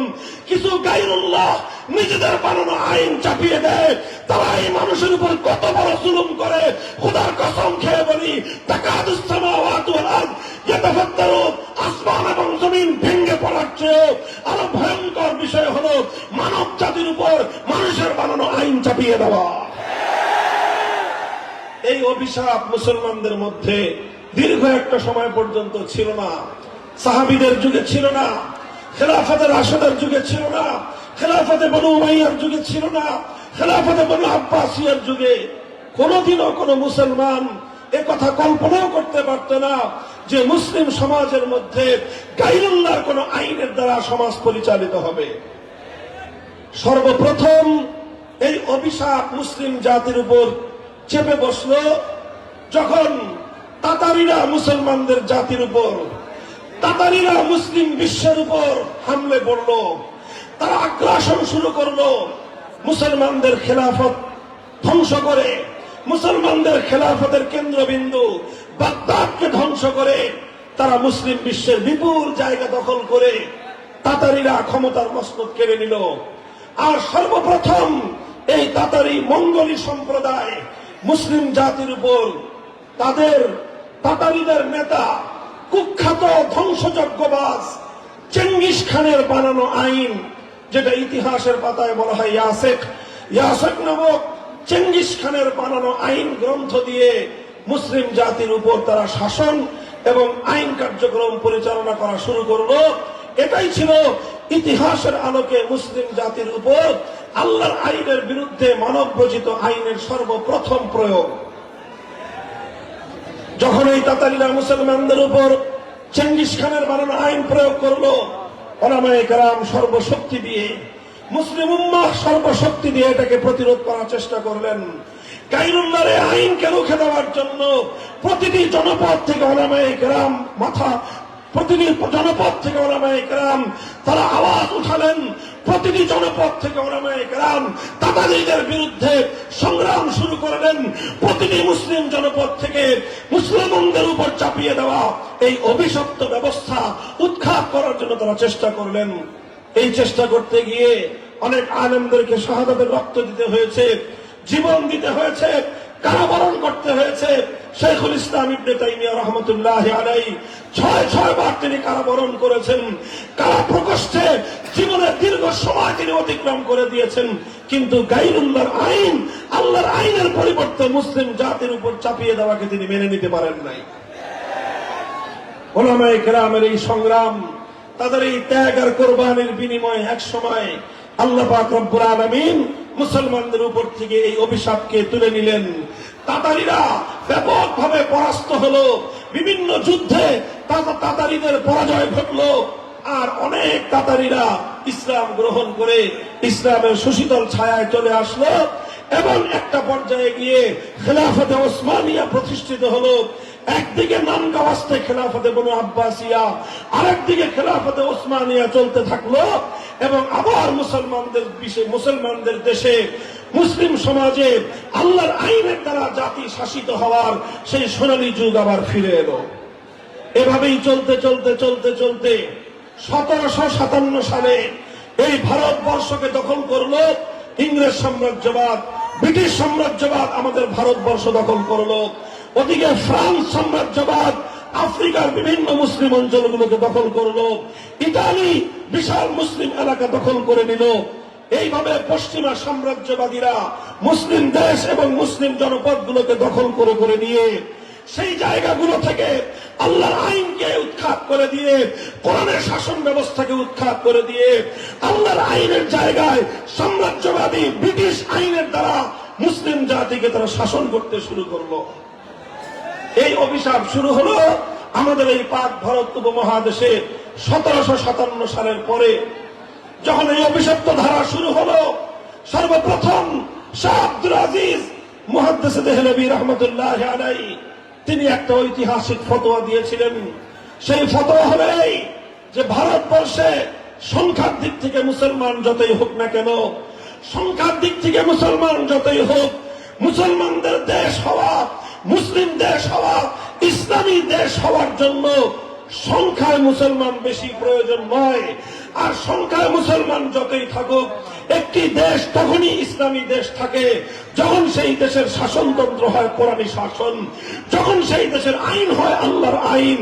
কিছু গায়রুল্লাহ নিজেদের বানানো আইন চাপিয়ে দেয়, তারা এই মানুষের উপর কত বড় জুলুম করে খোদার কসম খেয়ে বলি, তাকাদুস সামাওয়াতু ওয়াল আরদ ইয়াতাফাত্তারু, আসমান এবং জমিন ভেঙে পড়ার চেয়ে আরো ভয়ঙ্কর বিষয় হলো মানব জাতির উপর মানুষের বানানো আইন চাপিয়ে দেওয়া। এই অভিশাপ মুসলমানদের মধ্যে দীর্ঘ একটা সময় পর্যন্ত ছিল না। সাহাবীদের যুগে ছিল না, খেলাফতে রাশেদের যুগে ছিল না, খেলাফতে বনু উমাইয়ার যুগে ছিল না, খেলাফতে বনু আব্বাসিয়ার যুগে কোনদিনও কোন মুসলমান এ কথা কল্পনাও করতে পারত না যে মুসলিম সমাজের মধ্যে গায়রুল্লাহর কোন আইনের দ্বারা সমাজ পরিচালিত হবে। সর্বপ্রথম এই অভিশাপ মুসলিম জাতির উপর চেপে বসল যখন তাতারিরা মুসলমানদের জাতির উপর, তাতারিরা মুসলিম বিশ্বের উপর হামলে পড়ল। তারা আগ্রাসন শুরু করলো, মুসলমানদের খেলাফত ধ্বংস করে, মুসলমানদের খেলাফতের কেন্দ্রবিন্দু বাগদাদকে ধ্বংস করে তারা মুসলিম বিশ্বের বিপুল জায়গা দখল করে তাতারিরা ক্ষমতার মসনদ কেড়ে নিল। আর সর্বপ্রথম এই তাতারি মঙ্গোলি সম্প্রদায় মুসলিম জাতির উপর তাদের তাতারিদের নেতা কুখ্যাত ধ্বংসযজ্ঞবাজ চেঙ্গিস খানের বানানো আইন, যেটা ইতিহাসের পাতায় বলা হয় ইয়াসেক নামক চেঙ্গিস খানের বানানো আইন গ্রন্থ দিয়ে মুসলিম জাতির উপর তারা শাসন এবং আইন কার্যক্রম পরিচালনা করা শুরু করলো। এটাই ছিল ইতিহাসের আলোকে মুসলিম জাতির উপর আল্লাহর আইনের বিরুদ্ধে মানব রচিত আইনের সর্বপ্রথম প্রয়োগ। যখন এই তাতারিরা মুসলমানদের উপর চেঙ্গিস খানের বানানো আইন প্রয়োগ করলো ওলামায়ে কেরাম সর্বশক্তি দিয়ে, মুসলিম উম্মাহ সর্বশক্তি দিয়ে এটাকে প্রতিরোধ করার চেষ্টা করলেন। গায়রুল্লাহর আইনকে রুখে দেওয়ার জন্য প্রতিটি জনপদ থেকে ওলামায়ে কেরাম প্রতিটি জনপদ থেকে ওলামায়ে কেরাম তারা আওয়াজ উঠালেন। প্রতিটি জনপদ থেকে ওলামায়ে কেরাম তাতারীদের বিরুদ্ধে সংগ্রাম শুরু করলেন। প্রতিটি মুসলিম জনপদ থেকে মুসলমানদের উপর চাপিয়ে দেওয়া এই অভিশপ্ত ব্যবস্থা উৎখাত করার জন্য তারা চেষ্টা করলেন। এই চেষ্টা করতে গিয়ে অনেক আলেমদেরকে শাহাদাতের রক্ত দিতে হয়েছে, জীবন দিতে হয়েছে, কারাবরণ করতে হয়েছে। শেখুল ইসলাম ইবনে তাইমিয়া রাহমাতুল্লাহি আলাইহি ৬ বার তিনি কারাবরণ করেছেন। কারা প্রকোষ্ঠে জীবনের দীর্ঘ সময় তিনি অতিক্রম করে দিয়েছেন, কিন্তু গায়রুল্লাহর আইন, আল্লাহর আইনের পরিবর্তে মুসলিম জাতির উপর চাপিয়ে দেওয়াকে তিনি মেনে নিতে পারেন নাই। উলামায়ে কেরামের এই সংগ্রাম, তাদের এই ত্যাগ আর কোরবানির বিনিময়ে এক সময় আল্লাহ পাক রব্বুল আলামিন মুসলমানদের উপর থেকে এই অভিশাপকে তুলে নিলেন। তাতারীরা ব্যাপকভাবে পরাস্ত হলো, বিভিন্ন যুদ্ধে তাতারীদের পরাজয় ঘটলো, আর অনেক তাতারীরা ইসলাম গ্রহণ করে ইসলামের সুশীতল ছায়ায় চলে আসলো এবং একটা পর্যায়ে গিয়ে খেলাফতে ওসমানিয়া প্রতিষ্ঠিত হলো। একদিকে নামকাওয়াস্তে খেলাফতে বনু আব্বাসিয়া, আরেকদিকে খেলাফতে ওসমানিয়া চলতে থাকলো এবং আবার মুসলমানদের দেশে, মুসলিম সমাজে আল্লাহর আইনের দ্বারা জাতি শাসিত হওয়ার সেই সোনালী যুগ আবার ফিরে এলো। এভাবেই চলতে চলতে চলতে চলতে 1757 সালে এই ভারতবর্ষকে দখল করলো ইংরেজ সাম্রাজ্যবাদ, ব্রিটিশ সাম্রাজ্যবাদ আমাদের ভারতবর্ষ দখল করলো। ওদিকে ফ্রান্স সাম্রাজ্যবাদ আফ্রিকার বিভিন্ন মুসলিম অঞ্চলগুলোকে দখল করলো। ইতালি বিশাল মুসলিম এলাকা দখল করে নিল। এইভাবে পশ্চিমা সাম্রাজ্যবাদীরা মুসলিম দেশ এবং মুসলিম জনপদগুলোকে দখল করে করে নিয়ে সেই জায়গাগুলো থেকে আল্লাহর আইনকে উৎখাত করে দিয়ে, কোরআনের শাসন ব্যবস্থাকে উৎখাত করে দিয়ে আল্লাহর আইনের জায়গায় সাম্রাজ্যবাদী ব্রিটিশ আইনের দ্বারা মুসলিম জাতিকে তারা শাসন করতে শুরু করলো। এই অভিশাপ শুরু হলো আমাদের এই পাক ভারত উপমহাদেশে 1757 সালের পরে। যখন এই অভিশপ্ত ধারা শুরু হলো, সর্বপ্রথম শাহ আব্দুল আজিজ মুহাদ্দিস দেহলভী রাহমাতুল্লাহি আলাইহি তিনি একটা ঐতিহাসিক ফতোয়া দিয়েছিলেন। সেই ফতোয়া হলো এই যে ভারতবর্ষে সংখ্যার দিক থেকে মুসলমান যতই হোক না কেন, সংখ্যার দিক থেকে মুসলমান যতই হোক, মুসলমানদের দেশ হওয়া, মুসলিম দেশ হওয়া, ইসলামী দেশ হওয়ার জন্য সংখ্যায় মুসলমান বেশি প্রয়োজন নয়। আর সংখ্যায় মুসলমান যতই থাকুক, একটি দেশ তখনই ইসলামী দেশ থাকে যখন সেই দেশের শাসনতন্ত্র হয় কোরআনী শাসন, যখন সেই দেশের আইন হয় আল্লাহর আইন।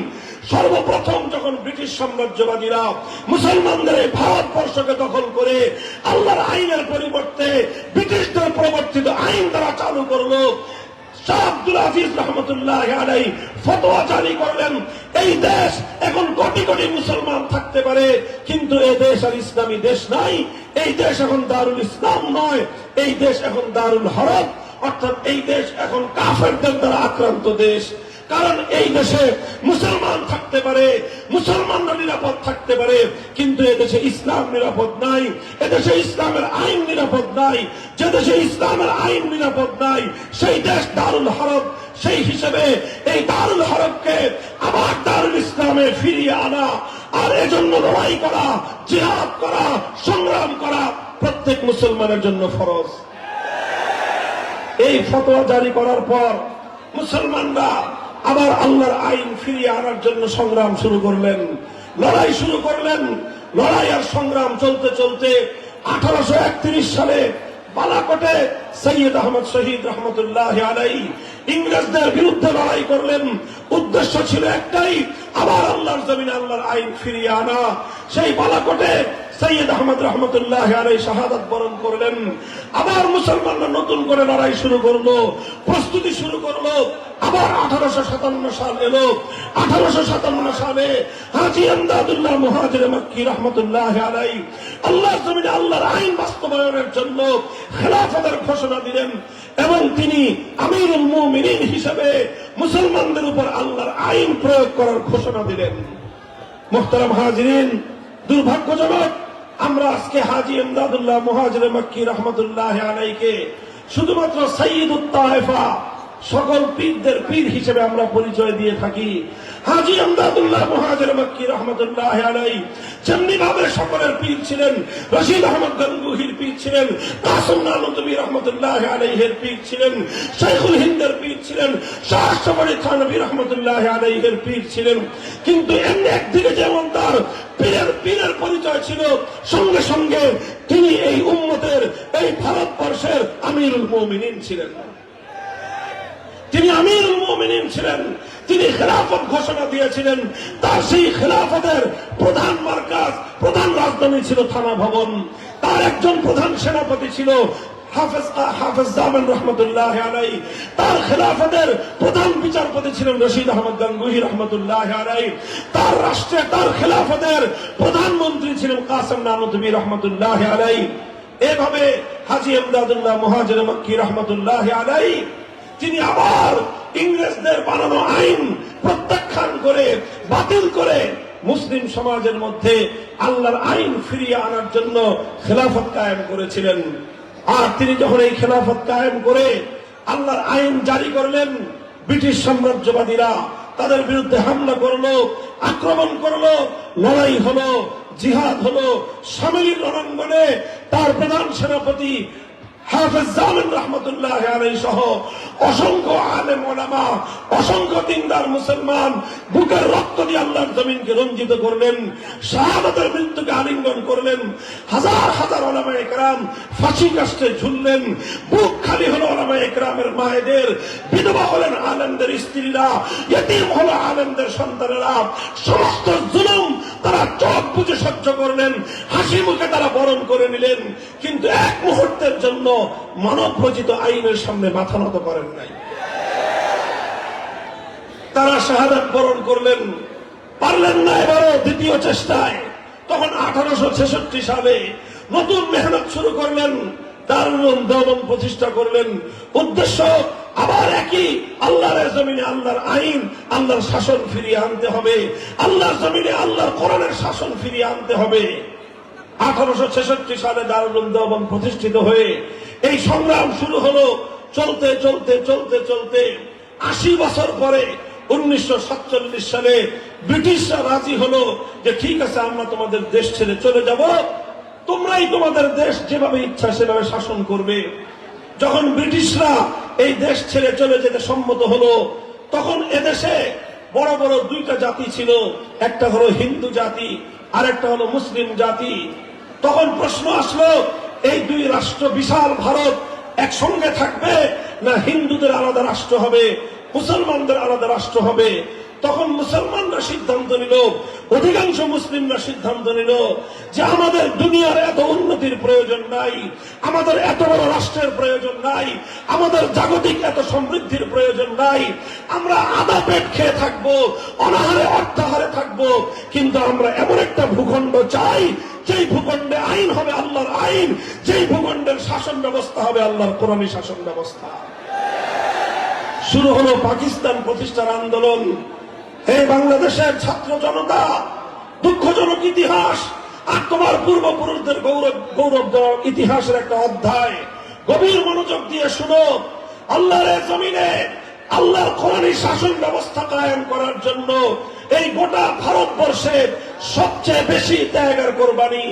সর্বপ্রথম যখন ব্রিটিশ সাম্রাজ্যবাদীরা মুসলমানদের এই ভারতবর্ষকে দখল করে আল্লাহর আইনের পরিবর্তে ব্রিটিশদের প্রবর্তিত আইন তারা চালু করলো, শাহ আব্দুল আজিজ রহমতুল্লাহি আলাইহি ফতোয়া জারি করলেন, এই দেশ এখন কোটি কোটি মুসলমান থাকতে পারে, কিন্তু এই দেশ আর ইসলামী দেশ নাই। এই দেশ এখন দারুল ইসলাম নয়, এই দেশ এখন দারুল হরব, অর্থাৎ এই দেশ এখন কাফেরদের দ্বারা আক্রান্ত দেশ। কারণ এই দেশে মুসলমান থাকতে পারে, মুসলমানরা নিরাপদ থাকতে পারে, কিন্তু এদেশে ইসলাম নিরাপদ নাই, এদেশে ইসলামের আইন নিরাপদ নাই। যে দেশে ইসলামের আইন নিরাপদ নাই সেই দেশ দারুল হরব। সেই হিসেবে এই দারুল হরবকে আবার দারুল ইসলামে ফিরিয়ে আনা আর এজন্য লড়াই করা, জিহাদ করা, সংগ্রাম করা প্রত্যেক মুসলমানের জন্য ফরজ। এই ফতোয়া জারি করার পর মুসলমানরা আবার আল্লাহর আইন ফিরিয়ে আনার জন্য সংগ্রাম শুরু করলেন, লড়াই শুরু করলেন। লড়াই আর সংগ্রাম চলতে চলতে 1831 সালে বালাকোটে সৈয়দ আহমদ শহীদ রহমতুল্লাহি আলাইহি ইংরেজদের বিরুদ্ধে লড়াই করলেন। উদ্দেশ্য ছিল একটাই, আবার আল্লাহর জমিনে আল্লাহর আইন ফিরিয়ে আনা। সেই বালাকোটে সৈয়দ আহমদ রহমতুল্লাহি আলাইহি শাহাদাত বরণ করলেন। আবার মুসলমানরা নতুন করে লড়াই শুরু করলো, প্রস্তুতি শুরু করলো। আবার 1857 সাল এলো। 1857 সালে হাজী আমদাদুল্লাহ মুহাজির মক্কি রহমতুল্লাহি আলাইহি আল্লাহর জমিনে আল্লাহর আইন বাস্তবায়নের জন্য খেলাফতের ঘোষণা দিলেন এবং তিনি আমিরুল মুমিনিন হিসেবে মুসলমানদের উপর আল্লাহর আইন প্রয়োগ করার ঘোষণা দিলেন। মুহতারাম হাজিরিন, দুর্ভাগ্যজনক আমরা আজকে হাজী ইমদাদুল্লাহ মুহাজির মক্কি রহমতুল্লাহ আলাইকে শুধুমাত্র সাইয়্যিদুত তায়েফা, সকল পীরদের পীর হিসেবে আমরা পরিচয় দিয়ে থাকি। হাজী ইমদাদুল্লাহ মুহাজির মক্কি রহমতুল্লাহ আলাই যেমনি ভাবে সকলের পীর ছিলেন, রশিদ আহমদ গঙ্গুহির পীর ছিলেন, কাসেম নানুতুবি রহমতুল্লাহ আলাইহির পীর ছিলেন, শাইখুল হিন্দের পীর ছিলেন, শাহ আশরাফ আলী থানভী রহমতুল্লাহ আলাইহির পীর ছিলেন। কিন্তু এমনি একদিকে যেমন তার পীরের পরিচয় ছিল, সঙ্গে সঙ্গে তিনি এই উম্মতের, এই ভারতবর্ষের আমিরুল মুমিনিন ছিলেন। তিনি আমিরুল মুমিনিন ছিলেন। তিনি খেলাফত ঘোষণা দিয়েছিলেন। তার সেই খেলাফতের প্রধান মার্কাজ, প্রধান রাজধানী ছিল থানা ভবন। তার একজন প্রধান সেনাপতি ছিল হাফেজ জামান রহমতুল্লাহ আলাই। তার খেলাফতের প্রধান বিচারপতি ছিলেন রশিদ আহমদ গঙ্গুহি রহমতুল্লাহ আলাই। তার রাষ্ট্রে, তার খেলাফতের প্রধানমন্ত্রী ছিলেন কাসেম নানুতুবি রহমতুল্লাহ আলাই। এভাবে হাজী ইমদাদুল্লাহ মুহাজির মক্কি রহমতুল্লাহ আলাই তিনি আবার ইংরেজদের বানানো আইন প্রত্যাখ্যান করে, বাতিল করে মুসলিম সমাজের মধ্যে আল্লাহর আইন ফিরিয়ে আনার জন্য খেলাফত কায়েম করেছিলেন। আর তিনি যখন এই খেলাফত কায়েম করে আল্লাহর আইন জারি করলেন, ব্রিটিশ সাম্রাজ্যবাদীরা তাদের বিরুদ্ধে হামলা করলো, আক্রমণ করলো, লড়াই হলো, জিহাদ হলো। শামিলির রণাঙ্গনে তার প্রধান সেনাপতি হাফেজ জামান রহমতুল্লাহ আলাইহি সহ অসংখ্য আলেম ওলামা, অসংখ্য দিনদার মুসলমান বুকের রক্ত দিয়ে আল্লাহর জমিনকে রঞ্জিত করলেন, শাহাদাতের মৃত্যুকে আলিঙ্গন করলেন। হাজার হাজার ওলামায়ে কেরাম ফাঁসি কাস্টে ঝুললেন। বুক খালি হলো ওলামায়ে কেরামের মায়েদের, বিধবা হলেন আলেমদের স্ত্রীরা, ইতিম হলো আলেমদের সন্তানেরা। সমস্ত জুলুম তারা চোখ বুজে সহ্য করলেন, হাসি মুখে তারা বরণ করে নিলেন। কিন্তু এক মুহূর্তের জন্য মানব রচিত আইনের সামনে মাথা নত করেন নাই। তারা শাহাদাত বরণ করলেন, পারলেন না এবারও দ্বিতীয় চেষ্টায়। তখন 1866 সালে নতুন মেহনত শুরু করলেন, দারুল উলুম দেওবন্দ প্রতিষ্ঠা করলেন। উদ্দেশ্য আবার একই, আল্লাহর জমিনে আল্লাহর আইন, আল্লাহর শাসন ফিরিয়ে আনতে হবে, আল্লাহর জমিনে আল্লাহর কোরআনের শাসন ফিরিয়ে আনতে হবে। 1866 সালে দারুল উলুম দেওবন্দ প্রতিষ্ঠিত হয়ে এই সংগ্রাম শুরু হলো। চলতে চলতে চলতে চলতে 80 বছর পরে 1947 সালে ব্রিটিশরা রাজি হলো যে ঠিক আছে, আমরা তোমাদের দেশ ছেড়ে চলে যাব, তোমরাই তোমাদের দেশ যেভাবে ইচ্ছা সেভাবে শাসন করবে। যখন ব্রিটিশরা এই দেশ ছেড়ে চলে যেতে সম্মত হলো, তখন এদেশে বড় বড় দুইটা জাতি ছিল, একটা হলো হিন্দু জাতি আর একটা হলো মুসলিম জাতি। তখন প্রশ্ন আসলো, এই দুই রাষ্ট্র, বিশাল ভারত একসঙ্গে থাকবে না হিন্দুদের আলাদা রাষ্ট্র হবে, মুসলমানদের আলাদা রাষ্ট্র হবে? তখন মুসলমানরা সিদ্ধান্ত নিল, অধিকাংশ মুসলিমরা সিদ্ধান্ত নিল যে আমাদের দুনিয়ার এত উন্নতির প্রয়োজন নাই, আমাদের এত বড় রাষ্ট্রের প্রয়োজন নাই, আমাদের জাগতিক এত সমৃদ্ধির প্রয়োজন নাই। আমরা আধা পেট খেয়ে থাকবো, অনাহারে অর্থাহারে থাকবো, কিন্তু আমরা এমন একটা ভূখণ্ড চাই যেই ভূখণ্ডে আইন হবে আল্লাহর আইন, যেই ভূখণ্ডের শাসন ব্যবস্থা হবে আল্লাহর কোরআনী শাসন ব্যবস্থা। শুরু হলো পাকিস্তান প্রতিষ্ঠার আন্দোলন। এই বাংলাদেশের ছাত্র জনতা, দুঃখজনক ইতিহাস আর তোমার পূর্বপুরুষদের গৌরব ইতিহাসের একটা অধ্যায়। গভীর মনোযোগ দিয়ে শুনো। আল্লাহর জমিনে আল্লাহর কোরআনী শাসন ব্যবস্থা কায়েম করার জন্য এই গোটা ভারতবর্ষে সবচেয়ে বেশি ত্যাগ আর কোরবানি,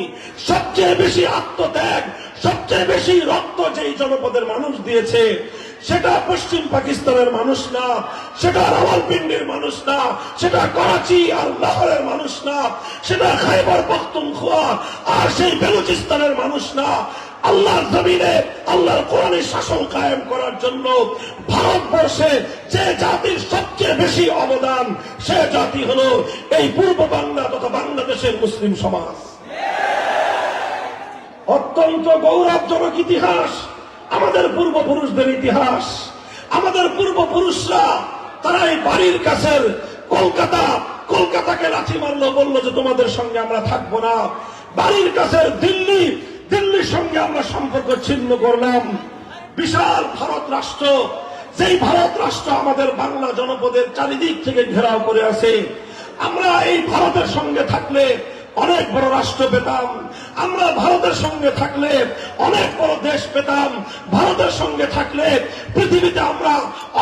সবচেয়ে বেশি আত্মত্যাগ, সবচেয়ে বেশি রক্ত যেই জনপদের মানুষ দিয়েছে, সেটা পশ্চিম পাকিস্তানের মানুষ না, সেটা রাওয়ালপিন্ডির মানুষ না, সেটা করাচি আর লাহোরের মানুষ না, সেটা খাইবার পখতুনখোয়া আর সেই বেলুচিস্তানের মানুষ না। আল্লাহর জমিনে আল্লাহর কোরআনের শাসন কায়েম করার জন্য ভারতবর্ষে যে জাতির সবচেয়ে বেশি অবদান, সে জাতি হলো এই পূর্ব বাংলা তথা বাংলাদেশের মুসলিম সমাজ। অত্যন্ত গৌরবজনক ইতিহাস আমাদের পূর্বপুরুষদের ইতিহাস। আমাদের পূর্বপুরুষরা তারা এই বাড়ির কাছের কলকাতাকে লাথি মারলো, বললো যে তোমাদের সঙ্গে আমরা থাকবো না। বাড়ির কাছের দিল্লির সঙ্গে আমরা সম্পর্ক ছিন্ন করলাম। বিশাল ভারত রাষ্ট্র, যেই ভারত রাষ্ট্র আমাদের বাংলা জনপদের চারিদিক থেকে ঘেরাও করে আছে, আমরা এই ভারতের সঙ্গে থাকলে অনেক বড় রাষ্ট্র পেতাম, আমরা ভারতের সঙ্গে থাকলে অনেক বড় দেশ পেতাম, ভারতের সঙ্গে থাকলে পৃথিবীতে আমরা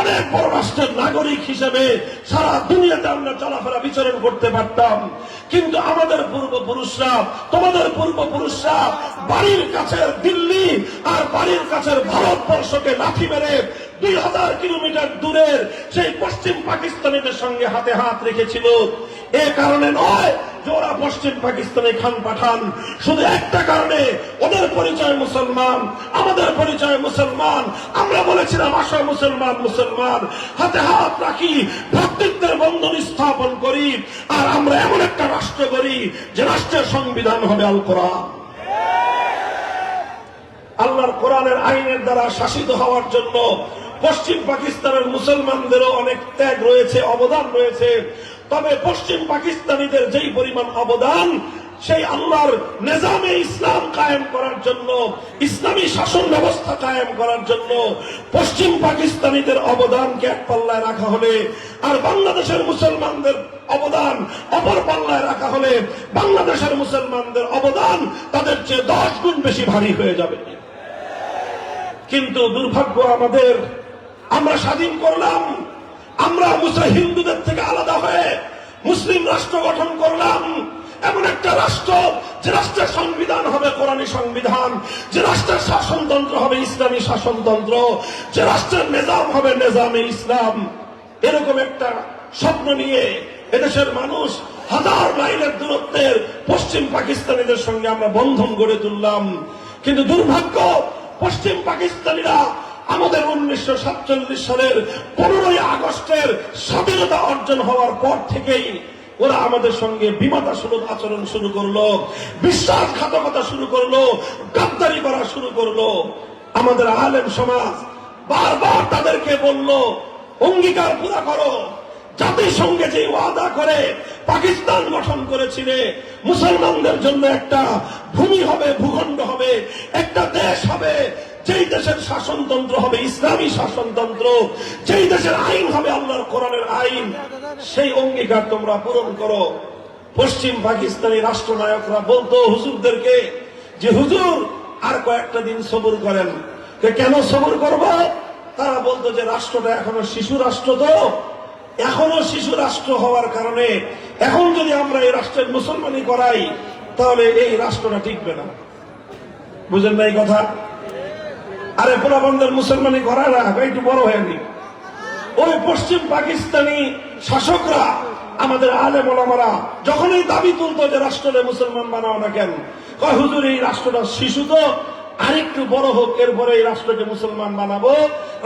অনেক বড় রাষ্ট্রের নাগরিক হিসেবে সারা দুনিয়াতে আমরা চলাফেরা বিচরণ করতে পারতাম। কিন্তু আমাদের পূর্বপুরুষরা, তোমাদের পূর্বপুরুষরা বাড়ির কাছের দিল্লি আর বাড়ির কাছের ভারতবর্ষকে লাথি মেরে 2000 কিলোমিটার দূরের সেই পশ্চিম পাকিস্তানিদের সঙ্গে হাতে হাত রেখেছিল। এ কারণে নয় যে ওরা পশ্চিম পাকিস্তানে খান পাঠান, শুধু একটা কারণে, ওদের পরিচয় মুসলমান, আমাদের পরিচয় মুসলমান। আমরা বলেছিলাম আসো মুসলমান মুসলমান, হাতে হাত রাখি, ভ্রাতৃত্বের বন্ধন স্থাপন করি, আর আমরা এমন একটা রাষ্ট্র করি যে রাষ্ট্রের সংবিধান হবে আল কোরআন। আল্লাহর কোরআনের আইনের দ্বারা শাসিত হওয়ার জন্য পশ্চিম পাকিস্তানের মুসলমানদেরও অনেক ত্যাগ রয়েছে, অবদান রয়েছে। তবে পশ্চিম পাকিস্তানিদের যেই পরিমাণ অবদান, সেই আল্লাহর নিজামে ইসলাম কায়েম করার জন্য, ইসলামী শাসন ব্যবস্থা কায়েম করার জন্য পশ্চিম পাকিস্তানিদের অবদানকে এক পাল্লায় রাখা হলে আর বাংলাদেশের মুসলমানদের অবদান অপর পাল্লায় রাখা হলে বাংলাদেশের মুসলমানদের অবদান তাদের চেয়ে 10 গুণ বেশি ভারী হয়ে যাবে। কিন্তু দুর্ভাগ্য আমাদের, আমরা স্বাধীন করলাম, আমরা হিন্দুদের থেকে আলাদা হয়ে মুসলিম রাষ্ট্র গঠন করলাম, এমন একটা রাষ্ট্র যে রাষ্ট্রের সংবিধান হবে কোরআনী সংবিধান, যে রাষ্ট্রের শাসনতন্ত্র হবে ইসলামী শাসনতন্ত্র, যে রাষ্ট্রের নিজাম হবে নিজামে ইসলাম। এরকম একটা স্বপ্ন নিয়ে এদেশের মানুষ হাজার মাইলের দূরত্বের পশ্চিম পাকিস্তানিদের সঙ্গে আমরা বন্ধন গড়ে তুললাম। কিন্তু দুর্ভাগ্য, পশ্চিম পাকিস্তানিরা আমাদের 1947 সালের 15ই আগস্টের স্বাধীনতা অর্জন হওয়ার পর থেকেই ওরা আমাদের সঙ্গে বিমাতাসুলভ আচরণ শুরু করলো, বিশ্বাসঘাতকতা শুরু করলো, গাদ্দারি করা শুরু করলো। আমাদের আলেম সমাজ বারবার তাদেরকে বলল, অঙ্গীকার পুরা করো, জাতিসংঘে যে ওয়াদা করে পাকিস্তান গঠন করেছিলে, মুসলমানদের জন্য একটা ভূমি হবে, ভূখণ্ড হবে, একটা দেশ হবে, যেই দেশের শাসনতন্ত্র হবে ইসলামী শাসনতন্ত্র, যেই দেশের আইন হবে আল্লাহর কোরআনের আইন, সেই অঙ্গীকার তোমরা পূরণ করো। পশ্চিম পাকিস্তানি রাষ্ট্রনায়করা বলতো হুজুরদেরকে যে হুজুর আর কয়েকটা দিন সবুর করেন। কেন সবুর করব? তারা বলতো যে রাষ্ট্রটা এখনো শিশু রাষ্ট্র, তো এখনো শিশু রাষ্ট্র হওয়ার কারণে এখন যদি আমরা এই রাষ্ট্রের মুসলমানি করাই তাহলে এই রাষ্ট্রটা টিকবে না। বুঝেন না এই কথা? আরে পোলাবন্ধের মুসলমানি করায় না, একটু বড় হয়নি। ওই পশ্চিম পাকিস্তানি শাসকরা আমাদের আলেম ওলামারা যখনই দাবি তুলতো যে রাষ্ট্রে মুসলমান বানাও না কেন, কয় হুজুর এই রাষ্ট্রটা শিশু, তো আরেকটু বড় হোক, এরপরে এই রাষ্ট্রকে মুসলমান বানাবো,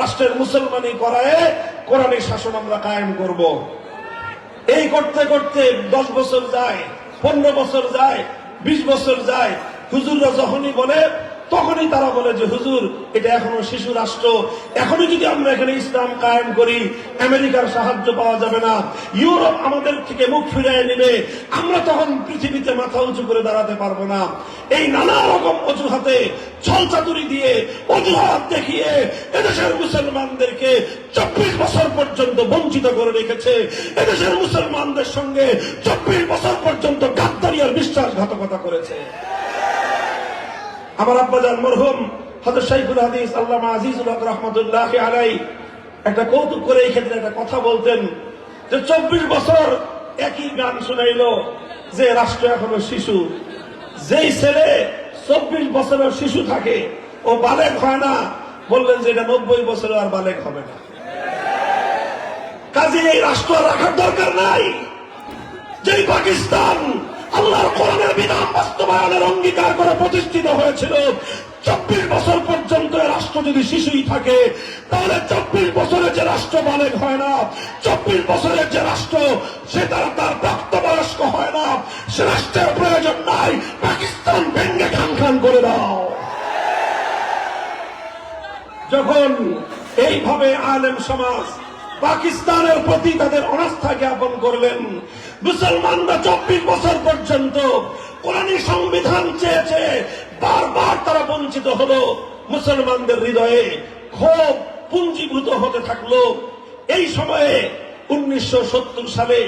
রাষ্ট্রের মুসলমানি করায় কোরআনী শাসন আমরা কায়েম করব। এই করতে করতে 10 বছর যায়, 15 বছর যায়, 20 বছর যায়। হুজুররা যখনই বলে তখনই তারা বলে যে হুজুর এটা এখনো শিশু রাষ্ট্র, এখনই যদি আমরা এখানে ইসলাম কায়েম করি আমেরিকার সাহায্য পাওয়া যাবে না, ইউরোপ আমাদের থেকে মুখ ফিরিয়ে নেবে, আমরা তখন পৃথিবীতে মাথা উঁচু করে দাঁড়াতে পারবো না। এই নানা রকম অজুহাতে, ছলচাতুরি দিয়ে, অজুহাত দেখিয়ে এদেশের মুসলমানদেরকে 24 বছর পর্যন্ত বঞ্চিত করে রেখেছে। এদেশের মুসলমানদের সঙ্গে 24 বছর পর্যন্ত গাদ্দারি আর বিশ্বাসঘাতকতা করেছে। আমার আব্বাজান মরহুম হযরত শাইখুল হাদিস আল্লামা আজিজুল হক রাহমাতুল্লাহি আলাইহি একটা কৌতুক করে এই ক্ষেত্রে একটা কথা বলতেন যে 24 বছর একই গান শুনাইলো যে রাষ্ট্র এখনো শিশু। যেই ছেলে 24 বছরের শিশু থাকে ও বালেগ হয় না, বললেন যে এটা 90 বছরে আর বালেগ হবে না। কাজে এই রাষ্ট্র রাখার দরকার নাই। যেই পাকিস্তান আল্লাহর কোরআনের বিধান বাস্তবায়নের অঙ্গীকার করে প্রতিষ্ঠিত হয়েছিল, 24 বছর পর্যন্ত রাষ্ট্র যদি শিশুই থাকে তাহলে 24 বছরে যে রাষ্ট্র বালেগ হয় না, 24 বছরের যে রাষ্ট্র সে তার প্রাপ্তবয়স্ক হয় না, সে রাষ্ট্রের প্রয়োজন নাই। পাকিস্তান ভেঙ্গে খান খান করে দাও। যখন এইভাবে আলেম সমাজ পাকিস্তানের প্রতি তাদের অনাস্থা জ্ঞাপন করলেন, মুসলমানরা 24 বছর পর্যন্ত কোরআনী সংবিধান চেয়েছে, বারবার তারা বঞ্চিত হলো। মুসলমানদের হৃদয়ে ক্ষোভ পুঞ্জীভূত হতে থাকলো। এই সময়ে 1970 সালে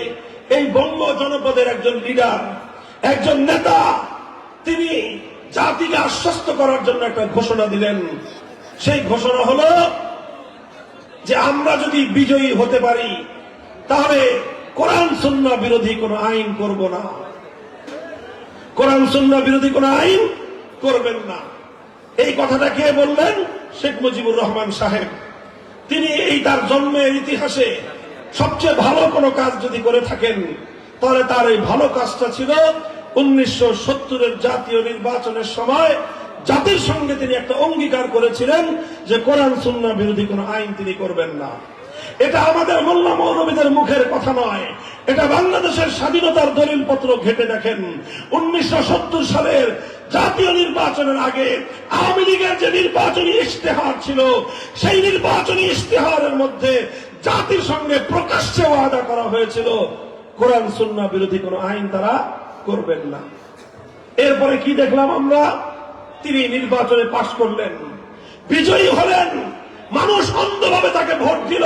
এই বঙ্গ জনপদের একজন লিডার, একজন নেতা, তিনি জাতিকে আশ্বস্ত করার জন্য একটা ঘোষণা দিলেন। সেই ঘোষণা হলো যে আমরা যদি বিজয়ী হতে পারি তাহলে কোরআন সুন্নাহ বিরোধী কোনো আইন করব না, কোরআন সুন্নাহ বিরোধী কোনো আইন করবেন না। এই কথাটা কে বললেন? শেখ মুজিবুর রহমান সাহেব। তিনি এই তার জন্মের ইতিহাসে সবচেয়ে ভালো কোনো কাজ যদি করে থাকেন তাহলে তার এই ভালো কাজটা ছিল 1970-এর জাতীয় নির্বাচনের সময় জাতির সঙ্গে তিনি একটা অঙ্গীকার করেছিলেন যে কোরআন সুন্নাহ বিরোধী কোনো আইন তিনি করবেন না। এটা আমাদের মোল্লা মৌলবীদের মুখের কথা নয়, এটা বাংলাদেশের স্বাধীনতার দলিলপত্র ঘেটে দেখেন। 1970 সালের জাতীয় নির্বাচনের আগে আওয়ামী লীগের যে নির্বাচনী ইশতেহার ছিল, সেই নির্বাচনী ইশতেহারের মধ্যে জাতির সঙ্গে প্রকাশ্যে ওয়াদা করা হয়েছিল কোরআন সুন্নাহ বিরোধী কোনো আইন তারা করবেন না। এরপরে কি দেখলাম আমরা? তিনি নির্বাচনে পাশ করলেন, বিজয়ী হলেন, মানুষ অন্ধভাবে তাকে ভোট দিল,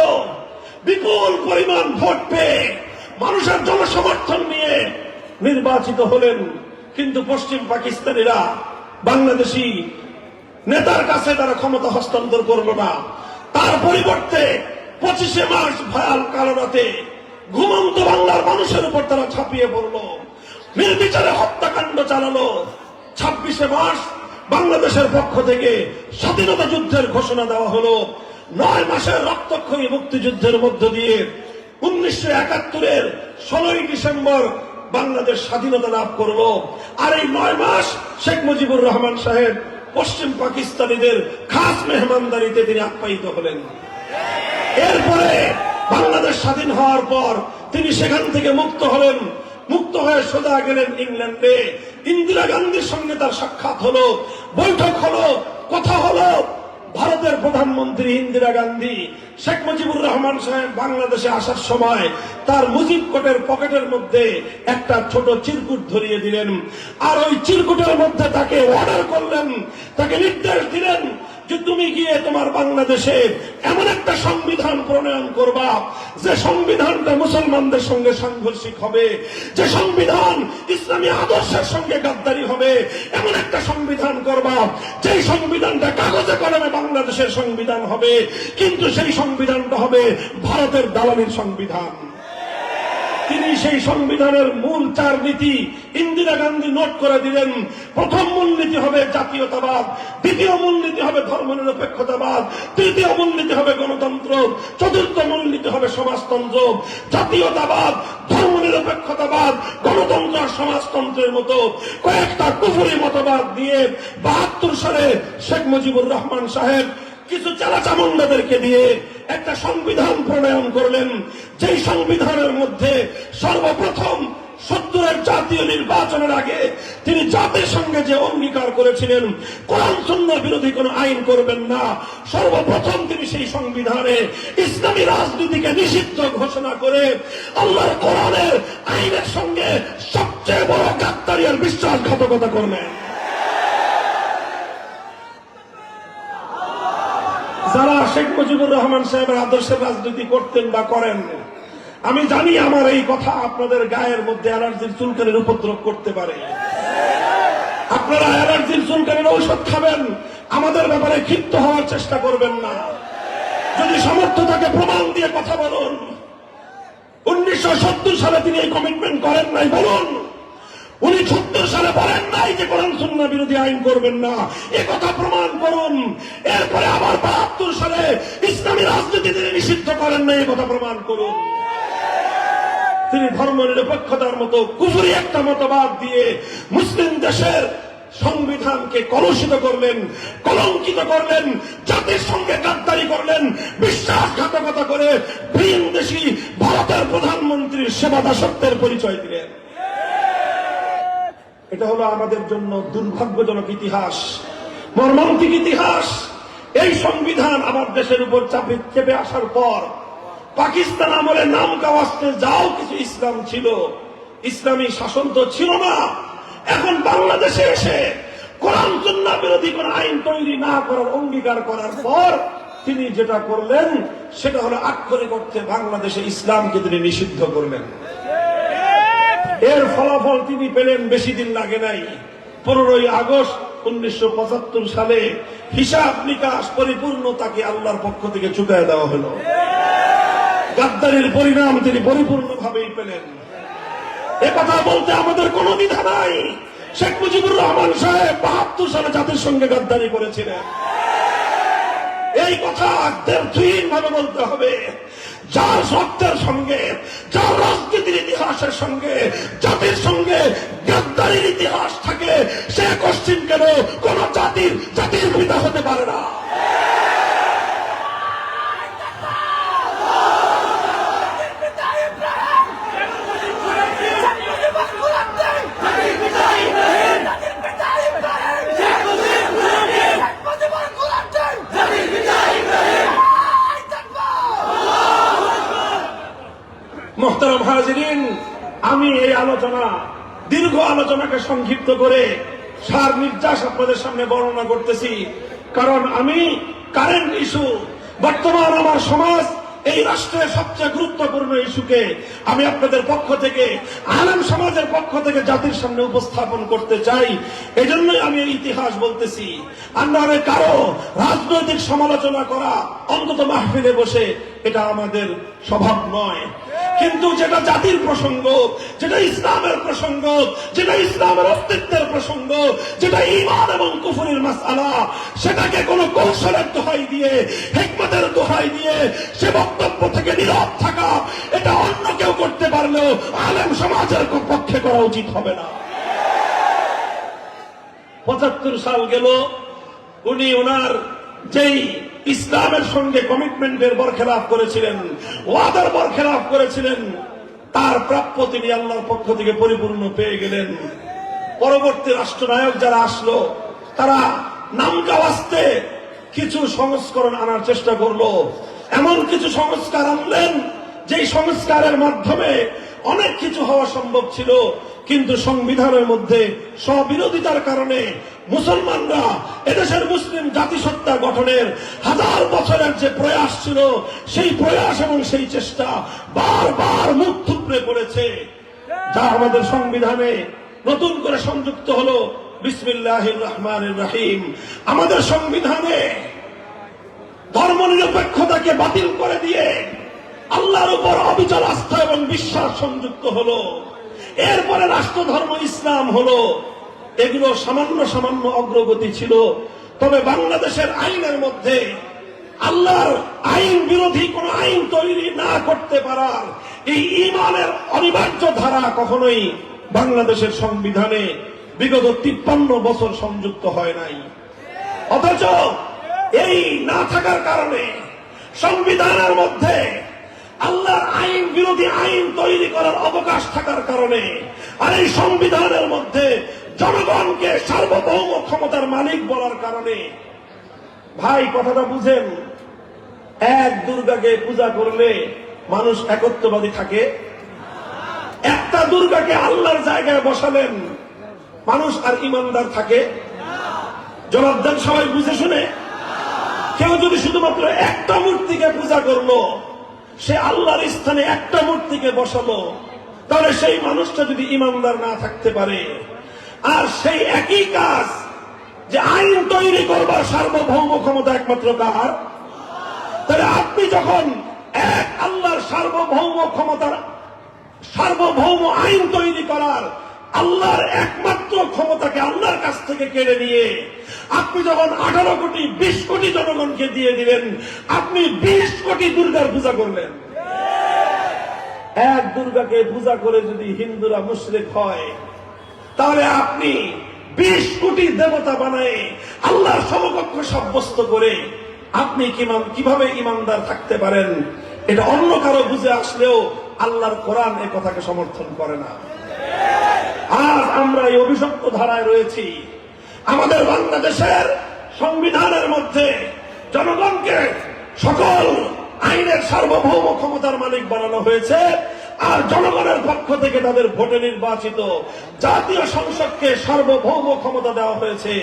বিপুল পরিমাণ ভোট পেয়ে মানুষের জনসমর্থন নিয়ে নির্বাচিত হলেন। কিন্তু পশ্চিম পাকিস্তানিরা বাংলাদেশি নেতার কাছে তারা ক্ষমতা হস্তান্তর করল না। তার পরিবর্তে 25শে মার্চ ভয়াল কালো রাতে ঘুমন্ত বাংলার মানুষের উপর তারা ঝাঁপিয়ে পড়ল, নির্বিচারে হত্যাকাণ্ড চালালো। 26শে মার্চ বাংলাদেশের পক্ষ থেকে স্বাধীনতা যুদ্ধের ঘোষণা দেওয়া হলো। 9 মাসের রক্তক্ষয়ী মুক্তিযুদ্ধের মধ্য দিয়ে 1971-এর 16ই ডিসেম্বর বাংলাদেশ স্বাধীনতা লাভ করলো। আর এই 9 মাস শেখ মুজিবুর রহমান সাহেব পশ্চিম পাকিস্তানিদের খাস মেহমানদারিতে তিনি আপ্যায়িত হলেন। এরপরে বাংলাদেশ স্বাধীন হওয়ার পর তিনি সেখান থেকে মুক্ত হলেন। মুক্ত হয়ে সোজা গেলেন ইংল্যান্ডে। ইন্দিরা গান্ধীর সঙ্গে তার সাক্ষাৎ হলো, বৈঠক হলো, কথা হলো। ভারতের প্রধানমন্ত্রী ইন্দিরা গান্ধী শেখ মুজিবুর রহমান সাহেব বাংলাদেশে আসার সময় তার মুজিব কোটের পকেটের মধ্যে একটা ছোট চিরকুট ধরিয়ে দিলেন। আর ওই চিরকুটের মধ্যে তাকে অর্ডার করলেন, তাকে নির্দেশ দিলেন যে তুমি গিয়ে তোমার বাংলাদেশে এমন একটা সংবিধান প্রণয়ন করবা যে সংবিধানটা মুসলমানদের সঙ্গে সাংঘর্ষিক হবে, যে সংবিধান ইসলামী আদর্শের সঙ্গে গাদ্দারি হবে, এমন একটা সংবিধান করবা যে সংবিধানটা কাগজে কলমে বাংলাদেশের সংবিধান হবে, কিন্তু সেই সংবিধানটা হবে ভারতের দালালির সংবিধান। তিনি সেই সংবিধানের মূল 4 নীতি ইন্দিরা গান্ধী নোট করে দিলেন। প্রথম মূলনীতি হবে জাতীয়তাবাদ, দ্বিতীয় মূলনীতি হবে ধর্মনিরপেক্ষতাবাদ, তৃতীয় মূলনীতি হবে গণতন্ত্র, চতুর্থ মূলনীতি হবে সমাজতন্ত্র। জাতীয়তাবাদ, ধর্মনিরপেক্ষতাবাদ, গণতন্ত্র আর সমাজতন্ত্রের মতো কয়েকটা কুফরি মতবাদ দিয়ে 72 সালে শেখ মুজিবুর রহমান সাহেব কিছু চালাচামুন্ডাদেরকে দিয়ে একটা সংবিধান প্রণয়ন করলেন। যেই সংবিধানের মধ্যে সর্বপ্রথম 70-এর জাতীয় নির্বাচনের আগে তিনি জাতির সঙ্গে যে অঙ্গীকার করেছিলেন কোরআন সুন্নাহ বিরোধী কোনো আইন করবেন না, সর্বপ্রথম তিনি সেই সংবিধানে ইসলামী রাজনীতিকে নিষিদ্ধ ঘোষণা করে আল্লাহর কোরআনের আইনের সঙ্গে সবচেয়ে বড় গাদ্দারি আর বিশ্বাসঘাতকতা করলেন। যারা শেখ মুজিবুর রহমান সাহেবের আদর্শের রাজনীতি করতেন বা করেন, আমি জানি আমার এই কথা আপনাদের গায়ের মধ্যে অ্যালার্জির চুলকানির উপদ্রব করতে পারে। আপনারা অ্যালার্জির চুলকানির ঔষধ খাবেন, আমাদের ব্যাপারে ক্ষিপ্ত হওয়ার চেষ্টা করবেন না। যদি সামর্থ্য থাকে প্রমাণ দিয়ে কথা বলুন। 1970 সালে তিনি এই কমিটমেন্ট করেন নাই, বলুন। উনি 70 সালে বলেন নাই যে কোরআন সুন্নাহ বিরোধী আইন করবেন না, এ কথা প্রমাণ করুন। এরপরে আবার 72 সালে ইসলামী রাজনীতি তিনি নিষিদ্ধ করেন নাই, এ কথা প্রমাণ করুন। তিনি ধর্মনিরপেক্ষতার মতো কুফরি একটা মতবাদ দিয়ে মুসলিম দেশের সংবিধানকে কলুষিত করলেন, কলঙ্কিত করলেন, জাতির সঙ্গে গাদ্দারি করলেন, বিশ্বাসঘাতকতা করে ভিনদেশী ভারতের প্রধানমন্ত্রীর সেবা দাসত্বের পরিচয় দিলেন। এটা হলো আমাদের জন্য দুর্ভাগ্যজনক ইতিহাস, মর্মান্তিক ইতিহাস। এই সংবিধান আমার দেশের উপর চেপে আসার পর পাকিস্তান আমলে নাম কাওয়াস্তে যাও কিছু ইসলাম ছিল, ইসলামী শাসন তো ছিল না। এখন বাংলাদেশে এসে কোরআন সুন্নাহ বিরোধী কোন আইন তৈরি না করার অঙ্গীকার করার পর তিনি যেটা করলেন সেটা হলো আক্ষরিক অর্থে বাংলাদেশে ইসলামকে তিনি নিষিদ্ধ করলেন। এর ফলাফল তিনি পেলেন বেশি দিন লাগে নাই। 15ই আগস্ট 1975 সালে হিসাব নিকাশ পরিপূর্ণ তাকে আল্লাহর পক্ষ থেকে চুকায় দেওয়া হলো। গাদ্দারির পরিণাম তিনি পরিপূর্ণভাবেই পেলেন। একথা বলতে আমাদের কোনো দ্বিধা নাই। শেখ মুজিবুর রহমান সাহেব 72 সালে জাতিসংঘে গাদ্দারি করেছিলেন। এই কথা দৃঢ়ভাবে বলতে হবে। যার রক্তের সঙ্গে, যার রাজনীতির ইতিহাসের সঙ্গে জাতির সঙ্গে গাদ্দারির ইতিহাস থাকে, সে কশ্চিন কেন কোন জাতির পিতা হতে পারে না। মোহতারাম হাজিরিন, আমি এই আলোচনা, দীর্ঘ আলোচনাকে সংক্ষিপ্ত করে সার নির্যাস আপনাদের সামনে বর্ণনা করতেছি, কারণ আমি কারেন্ট ইস্যু, বর্তমান আমার সমাজ, এই রাষ্ট্রের সবচেয়ে গুরুত্বপূর্ণ ইস্যুকে আমি আপনাদের পক্ষ থেকে, আলেম সমাজের পক্ষ থেকে জাতির সামনে উপস্থাপন করতে চাই। এজন্যই আমি এই ইতিহাস বলতেছি। আন্দারে কারো রাজনৈতিক সমালোচনা করা, অন্তত মাহফিলে বসে, এটা আমাদের স্বভাব নয়। কিন্তু যেটা জাতির প্রসঙ্গ, যেটা ইসলামের প্রসঙ্গ, যেটা ইসলামের অস্তিত্বের প্রসঙ্গ, যেটা ঈমান এবং কুফরের মাসআলা, সেটাকে কোনো কৌশলের দোহাই দিয়ে, হিকমতের দোহাই দিয়ে সে বক্তব্য থেকে নীরব থাকা, এটা অন্য কেউ করতে পারলেও আলেম সমাজের পক্ষে করা উচিত হবে না। 75 সাল গেল, উনি ওনার যেই ইসলামের সঙ্গে কমিটমেন্টের বরখেলাপ করেছিলেন, ওয়াদার বরখেলাপ করেছিলেন, তার প্রাপ্য তিনি আল্লাহর পক্ষ থেকে পরিপূর্ণ পেয়ে গেলেন। পরবর্তী রাষ্ট্রনায়ক যারা আসলো, তারা নামকাওয়াস্তে কিছু সংস্করণ আনার চেষ্টা করলো। এমন কিছু সংস্কার আনলেন যেই সংস্কারের মাধ্যমে অনেক কিছু হওয়া সম্ভব ছিল, কিন্তু সংবিধানের মধ্যে স্ববিরোধিতার কারণে মুসলমানরা, এদেশের মুসলিম জাতিসত্তা গঠনের 1000 বছরের যে প্রয়াস ছিল, সেই প্রয়াস এবং সেই চেষ্টা বারবার মুখ থুবড়ে পড়েছে। যা আমাদের সংবিধানে নতুন করে সংযুক্ত হলো বিসমিল্লাহির রহমানির রহিম। আমাদের সংবিধানে ধর্মনিরপেক্ষতাকে বাতিল করে দিয়ে আল্লাহর উপর অবিচল আস্থা এবং বিশ্বাস সংযুক্ত হলো। এরপরে রাষ্ট্র ধর্ম ইসলাম হলো। এগুলো সামান্য সামান্য অগ্রগতি ছিল। তবে বাংলাদেশের আইনের মধ্যে আল্লাহর আইন বিরোধী কোন আইন তৈরি না করতে পারার এই ঈমানের অনিবার্য ধারা কখনোই বাংলাদেশের সংবিধানে বিগত 53 বছর সংযুক্ত হয় নাই। অথচ এই না থাকার কারণে সংবিধানের মধ্যে আল্লাহর আইন বিরোধী আইন তৈরি করার অবকাশ থাকার কারণে, আর এই সংবিধানের মধ্যে জনগণকে সার্বভৌম ক্ষমতার মালিক বলার কারণে, ভাই কথাটা বুঝেন, এক দুর্গাকে পূজা করলে মানুষ একত্ববাদী থাকে? একটা দুর্গাকে আল্লাহর জায়গায় বসালেন, মানুষ আর ইমানদার থাকে? জবাব দেন সবাই বুঝে শুনে। কেউ যদি শুধুমাত্র একটা মূর্তিকে পূজা করলো, সে আল্লাহর স্থানে একটা মূর্তিকে বসালো, তাহলে সেই মানুষটা যদি ইমানদার না থাকতে পারে, আর সেই একই কাজ যে আইন তৈরি করবার সার্বভৌম ক্ষমতা একমাত্র কার, তাহলে আপনি যখন এক আল্লাহর সার্বভৌম ক্ষমতার, সার্বভৌম আইন তৈরি করার আল্লাহর একমাত্র ক্ষমতাকে আল্লাহর কাছ থেকে কেড়ে নিয়ে আপনি যখন 18 কোটি 20 কোটি জনগণকে দিয়ে দিলেন, আপনি 20 কোটি দুর্গার পূজা করলেন। এক দুর্গাকে পূজা করে যদি হিন্দুরা মুশরিক হয়, তাহলে আপনি 20 কোটি দেবতা বানায় আল্লাহর সমকক্ষ সাব্যস্ত করে আপনি কিভাবে ইমানদার থাকতে পারেন? এটা অন্য কারো বুঝে আসলেও আল্লাহর কোরআন এ কথাকে সমর্থন করে না। আজ আমরা এই অভিশপ্ত ধারায় রয়েছি। আমাদের বাংলাদেশের সংবিধানের মধ্যে জনগণকে সকল আইনের সার্বভৌম ক্ষমতার মালিক বানানো হয়েছে, আর জনগণের পক্ষ থেকে তাদের ভোটে নির্বাচিত জাতীয় সংসদকে সার্বভৌম ক্ষমতা দেওয়া হয়েছে।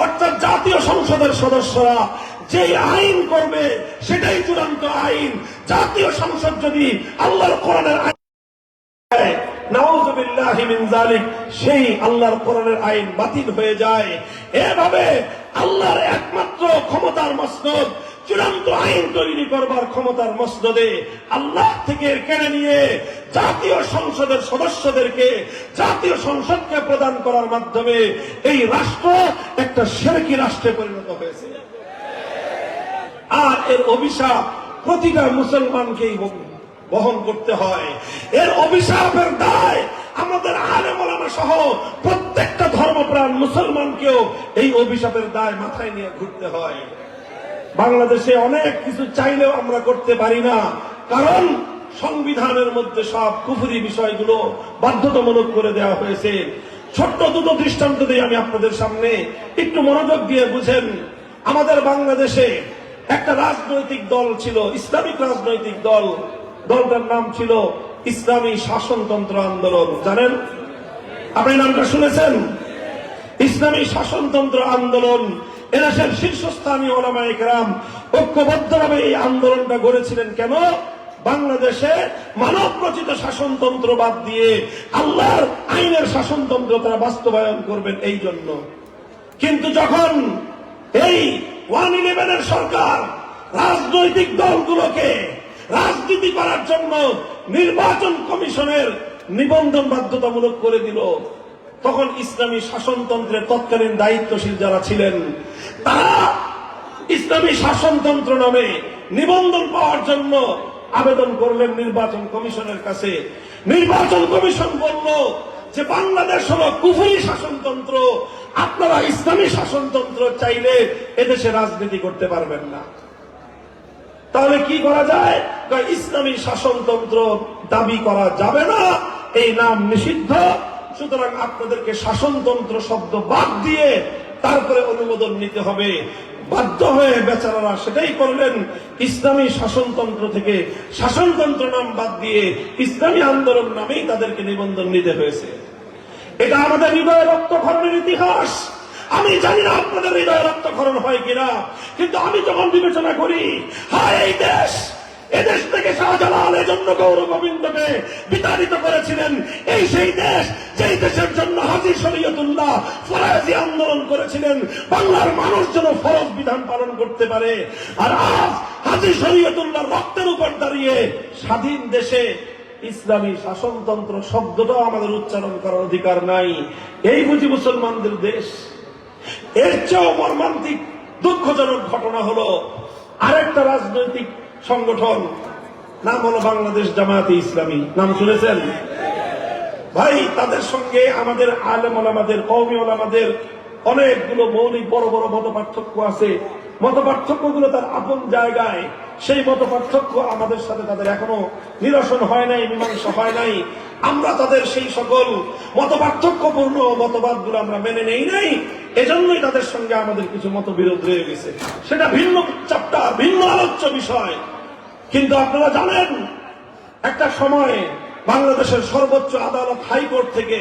অর্থাৎ জাতীয় সংসদের সদস্যরা যে আইন করবে সেটাই চূড়ান্ত আইন। জাতীয় সংসদ যদি আল্লাহর কোরআনের আইন, নাউযুবিল্লাহ, বিল্লাহি মিন যালিক, সেই আল্লাহর কোরআনের আইন বাতিল হয়ে যায়। এভাবে আল্লাহর একমাত্র ক্ষমতার মসনদ, চূড়ান্ত আইন তৈরি করবার ক্ষমতার মসনদে আল্লাহ থেকে কেড়ে নিয়ে জাতীয় সংসদের সদস্যদেরকে জাতীয় সংসদকে প্রদান করার মাধ্যমে এই রাষ্ট্র একটা শিরকি রাষ্ট্রে পরিণত হয়েছে। আর এর অভিশাপ প্রতিটা মুসলমানকেই বহন করতে হয়। এর অভিশাপের দায় আমাদের আলেম ওলামা সহ প্রত্যেকটা ধর্মপ্রাণ মুসলমানকেও এই অভিশাপের দায় মাথায় নিয়ে ঘুরতে হয়। বাংলাদেশে অনেক কিছু চাইলেও আমরা করতে পারি না, কারণ সংবিধানের মধ্যে সব কুফরি বিষয়গুলো বাধ্যতামূলক করে দেওয়া হয়েছে। ছোট্ট দুটো দৃষ্টান্ত দিয়ে আমি আপনাদের সামনে, একটু মনোযোগ দিয়ে বুঝেন। আমাদের বাংলাদেশে একটা রাজনৈতিক দল ছিল, ইসলামিক রাজনৈতিক দল। দলটার নাম ছিল ইসলামী শাসনতন্ত্র আন্দোলন। জানেন? আপনি নামটা শুনেছেন? ইসলামী শাসনতন্ত্র আন্দোলন। এদেশের শীর্ষস্থানীয় ওলামায়ে কেরাম ঐক্যবদ্ধভাবে এই আন্দোলনটা গড়েছিলেন। কেন? বাংলাদেশে মানব রচিত শাসনতন্ত্র বাদ দিয়ে আল্লাহর আইনের শাসনতন্ত্র তারা বাস্তবায়ন করবেন এই জন্য। কিন্তু যখন এই 111 সরকার রাজনৈতিক দলগুলোকে রাজনীতি করার জন্য নির্বাচন কমিশনের নিবন্ধন বাধ্যতামূলক করে দিল, তখন ইসলামী শাসনতন্ত্রের তৎকালীন দায়িত্বশীল যারা ছিলেন তারা ইসলামী শাসনতন্ত্র নামে নিবন্ধন পাওয়ার জন্য আবেদন করলেন নির্বাচন কমিশনের কাছে। নির্বাচন কমিশন বলল যে বাংলাদেশ হল কুফরি শাসনতন্ত্র, আপনারা ইসলামী শাসনতন্ত্র চাইলে এদেশে রাজনীতি করতে পারবেন না। তাহলে কি করা যায়? ইসলামী শাসনতন্ত্র দাবি করা যাবে না, এই নাম নিষিদ্ধ, সুতরাং আপনাদেরকে শাসনতন্ত্র শব্দ বাদ দিয়ে তারপরে অনুমোদন নিতে হবে। বাধ্য হয়ে বেচারারা সেটাই করলেন, ইসলামী শাসনতন্ত্র থেকে শাসনতন্ত্র নাম বাদ দিয়ে ইসলামী আন্দোলন নামেই তাদেরকে নিবন্ধন নিতে হয়েছে। এটা আমাদের হৃদয় রক্তক্ষরণের ইতিহাস। আমি জানি না আপনাদের হৃদয় রক্তক্ষরণ হয় কিনা, কিন্তু আমি যখন বিবেচনা করি, হায় এই দেশ, এদেশ থেকে শাহজালাল এজন্য গৌর গোবিন্দকে বিতাড়িত করেছিলেন। এই সেই দেশ যেই দেশের জন্য হাজী শরীয়তুল্লাহ ফরাজি আন্দোলন করেছিলেন, বাংলার মানুষ যেন ফরজ বিধান পালন করতে পারে। আর আজ হাজী শরীয়তুল্লাহ রক্তের উপর দাঁড়িয়ে স্বাধীন দেশে ইসলামী শাসনতন্ত্র শব্দটাও আমাদের উচ্চারণ করার অধিকার নাই। এই বুঝি মুসলমানদের দেশ? এর চেয়েও মর্মান্তিক দুঃখজনক ঘটনা হলো আরেকটা রাজনৈতিক সংগঠন, নাম হলো বাংলাদেশ জামায়াতে ইসলামী। নাম শুনেছেন? ভাই, তাদের সঙ্গে আমাদের আলেম ওলামাদের, কওমি ওলামাদের অনেকগুলো মৌলিক বড় বড় মত পার্থক্য আছে। মত পার্থক্যগুলো তার আপন জায়গায়। সেই মত পার্থক্য আমাদের সাথে তাদের এখনো নিরসন হয় নাই, মীমাংসা হয় নাই। আমরা তাদের সেই সকল মত পার্থক্যপূর্ণ মতবাদগুলো আমরা মেনে নেই নাই, এজন্যই তাদের সঙ্গে আমাদের কিছু মতবিরোধ রয়ে গেছে। সেটা ভিন্ন চ্যাপ্টার, ভিন্ন আলোচ্য বিষয়। কিন্তু আপনারা জানেন, একটা সময় বাংলাদেশের সর্বোচ্চ আদালত হাইকোর্ট থেকে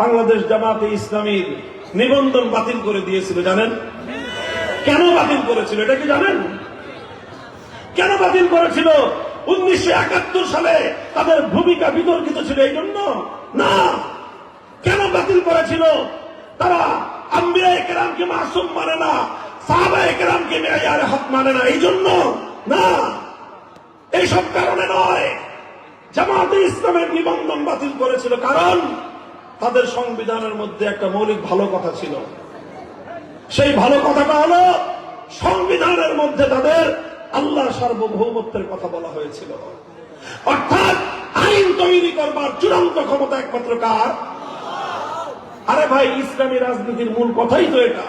বাংলাদেশ জামায়াতে ইসলামীর নিবন্ধন বাতিল করে দিয়েছিল। জানেন কেন বাতিল করেছিল? এটা কি জানেন? কেন বাতিল করেছিল? 1971 সালে তাদের ভূমিকা বিতর্কিত ছিল এই জন্য না। কেন বাতিল করেছিল? তারা আম্বিয়ায়ে কেরামকে মাসুম মানে না, সাহাবায়ে কেরামকে মেয়ারে হক মানে না, এই জন্য না, এইসব কারণে নয়। জামায়াতে ইসলামের নিবন্ধন বাতিল করেছিল কারণ তাদের সংবিধানের মধ্যে একটা মৌলিক ভালো কথা ছিল। সেই ভালো কথাটা হলো সংবিধানের মধ্যে তাদের আল্লাহ সার্বভৌমত্বের কথা বলা হয়েছিল। অর্থাৎ আইন তৈরি করবার চূড়ান্ত ক্ষমতা একমাত্র কার? আরে ভাই, ইসলামী রাজনীতির মূল কথাই তো এটা।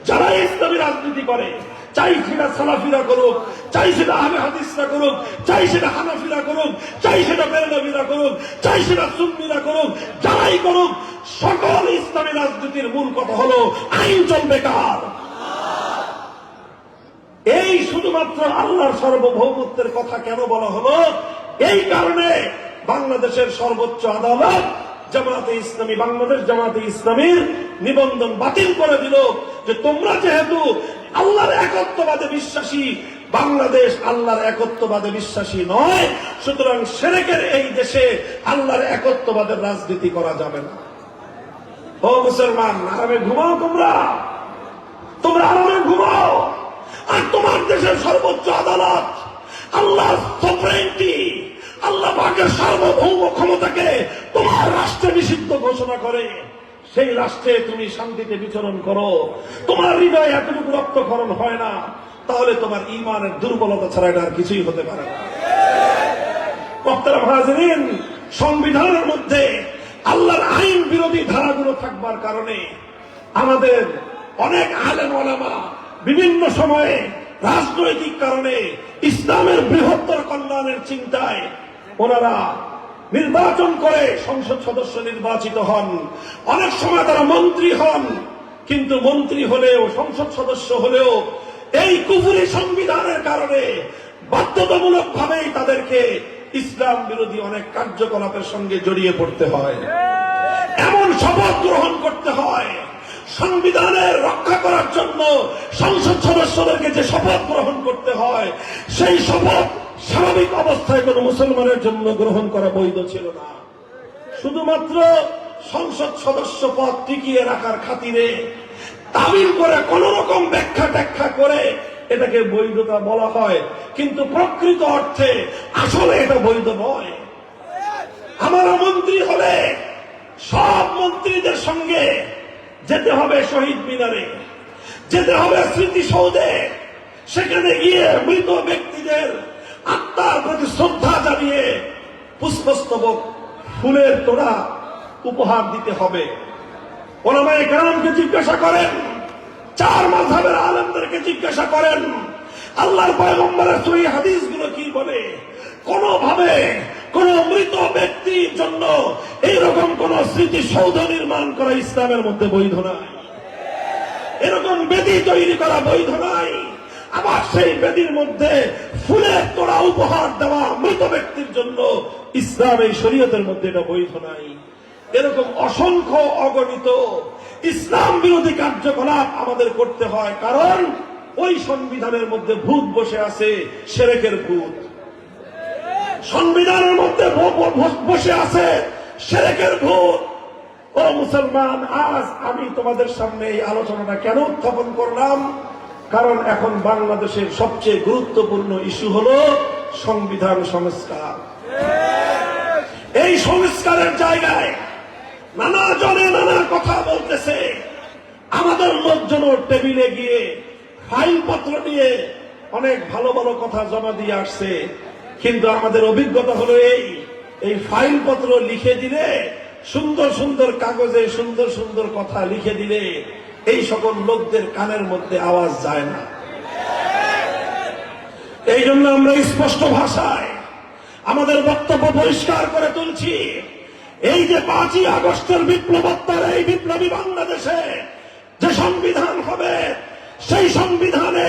যারা ইসলামী রাজনীতি করে, চাই সেটা সালাফিরা করুক, চাই সেটা আহলে হাদিসরা করুক, চাই সেটা হানাফিরা করুক, চাই সেটা বেরলভীরা করুক, চাই সেটা সুন্নিরা করুক, যারাই করুক, সকল ইসলামী রাজনীতির মূল কথা হলো আইন চলবে কার? এই শুধুমাত্র আল্লাহর সার্বভৌমত্বের কথা কেন বলা হলো? এই কারণে বাংলাদেশের সর্বোচ্চ আদালত জামায়াতে ইসলামী, বাংলাদেশ জামায়াতে ইসলামীর নিবন্ধন বাতিল করে দিল যে তোমরা যেহেতু আল্লাহর একত্ববাদে বিশ্বাসী, বাংলাদেশ আল্লাহর একত্ববাদে বিশ্বাসী নয়, সুতরাং শিরকের এই দেশে আল্লাহর একত্ববাদের রাজনীতি করা যাবে না। ও মুসলমান, আরামে ঘুমাও, তোমরা আরামে ঘুমাও। আর তোমার দেশের সর্বোচ্চ আদালত আল্লাহর সভরেন্টি, আল্লাহ পাকের সার্বভৌম ক্ষমতাকে তোমার রাষ্ট্রে নিষিদ্ধ ঘোষণা করে সেই রাষ্ট্রে তুমি শান্তিতে বিচরণ করো, তোমার হৃদয়ে এতটুকু রক্তক্ষরণ হয় না, তাহলে তোমার ঈমানের দুর্বলতা ছাড়া এটা আর কিছুই হতে পারে না। মোহতারাম হাজিরিন, সংবিধানের মধ্যে আল্লাহর আইন বিরোধী ধারাগুলো থাকবার কারণে আমাদের অনেক আলেম ওলামা বিভিন্ন সময়ে রাজনৈতিক কারণে ইসলামের বৃহত্তর কল্যাণের চিন্তায় ওনারা নির্বাচন করে সংসদ সদস্য নির্বাচিত হন। অনেক সময় তারা মন্ত্রী হন, কিন্তু মন্ত্রী হলেও সংসদ সদস্য হলেও এই কুফরি সংবিধানের কারণে বাধ্যতামূলক ভাবেই তাদেরকে ইসলাম বিরোধী অনেক কার্যকলাপের সঙ্গে জড়িয়ে পড়তে হয়, এমন শপথ গ্রহণ করতে হয়। সংবিধানের রক্ষা করার জন্য সংসদ সদস্যদেরকে যে শপথ গ্রহণ করতে হয়, সেই শপথ স্বাভাবিক অবস্থায় কোন মুসলমানের জন্য গ্রহণ করা বৈধ ছিল না। শুধুমাত্র সংসদ সদস্য পদ টিকিয়ে রাখার খাতিরে তামিল করে কোন রকম ব্যাখ্যা করে এটাকে বৈধতা বলা হয়, কিন্তু প্রকৃত অর্থে আসলে এটা বৈধ নয়। আমরা মন্ত্রী হলে সব মন্ত্রীদের সঙ্গে যেতে হবে শহীদ মিনারে, যেতে হবে স্মৃতিসৌধে, সেখানে গিয়ে মৃত ব্যক্তিদের আত্মার প্রতি শ্রদ্ধা জানিয়ে পুষ্পস্তবক, ফুলের তোড়া উপহার দিতে হবে। ওলামায়ে কেরামকে জিজ্ঞাসা করেন, চার মাযহাবের আলেমদেরকে জিজ্ঞাসা করেন, আল্লাহর পয়গম্বরের সহিহ হাদিসগুলো কি বলে? কোনভাবে কোন মৃত ব্যক্তির জন্য এইরকম কোন স্মৃতিসৌধ নির্মাণ করা ইসলামের মধ্যে বৈধ নাই, এরকম বেদি তৈরি করা বৈধ নাই। আবার সেই বেদির মধ্যে ফুলের তোড়া উপহার দেওয়া মৃত ব্যক্তির জন্য ইসলাম এই শরীয়তের মধ্যে এটা বৈধ নাই। এরকম অসংখ্য অগণিত ইসলাম বিরোধী কার্যকলাপ আমাদের করতে হয়, কারণ ওই সংবিধানের মধ্যে ভূত বসে আছে, শিরকের ভূত। সংবিধানের মধ্যে বসে আছে শিরকের ভূত। ও মুসলমান, আজ আমি তোমাদের সামনে এই আলোচনাটা কেন উত্থাপন করলাম? কারণ এখন বাংলাদেশের সবচেয়ে গুরুত্বপূর্ণ ইস্যু হলো সংবিধান সংস্কার। এই সংস্কারের জায়গায় নানা জনে নানা কথা বলতেছে। আমাদের লোকজন টেবিলে গিয়ে ফাইলপত্র নিয়ে অনেক ভালো ভালো কথা জমা দিয়ে আসছে, কিন্তু আমাদের অভিজ্ঞতা হলো এই ফাইলপত্র লিখে দিলে, সুন্দর সুন্দর কাগজে সুন্দর সুন্দর কথা লিখে দিলে এই সকল লোকদের কানের মধ্যে আওয়াজ যায় না। এই জন্য আমরা স্পষ্ট ভাষায় আমাদের বক্তব্য পরিষ্কার করে তুলছি। এই যে 5ই আগস্টের বিপ্লবোত্তর এই বিপ্লবী বাংলাদেশে যে সংবিধান হবে, সেই সংবিধানে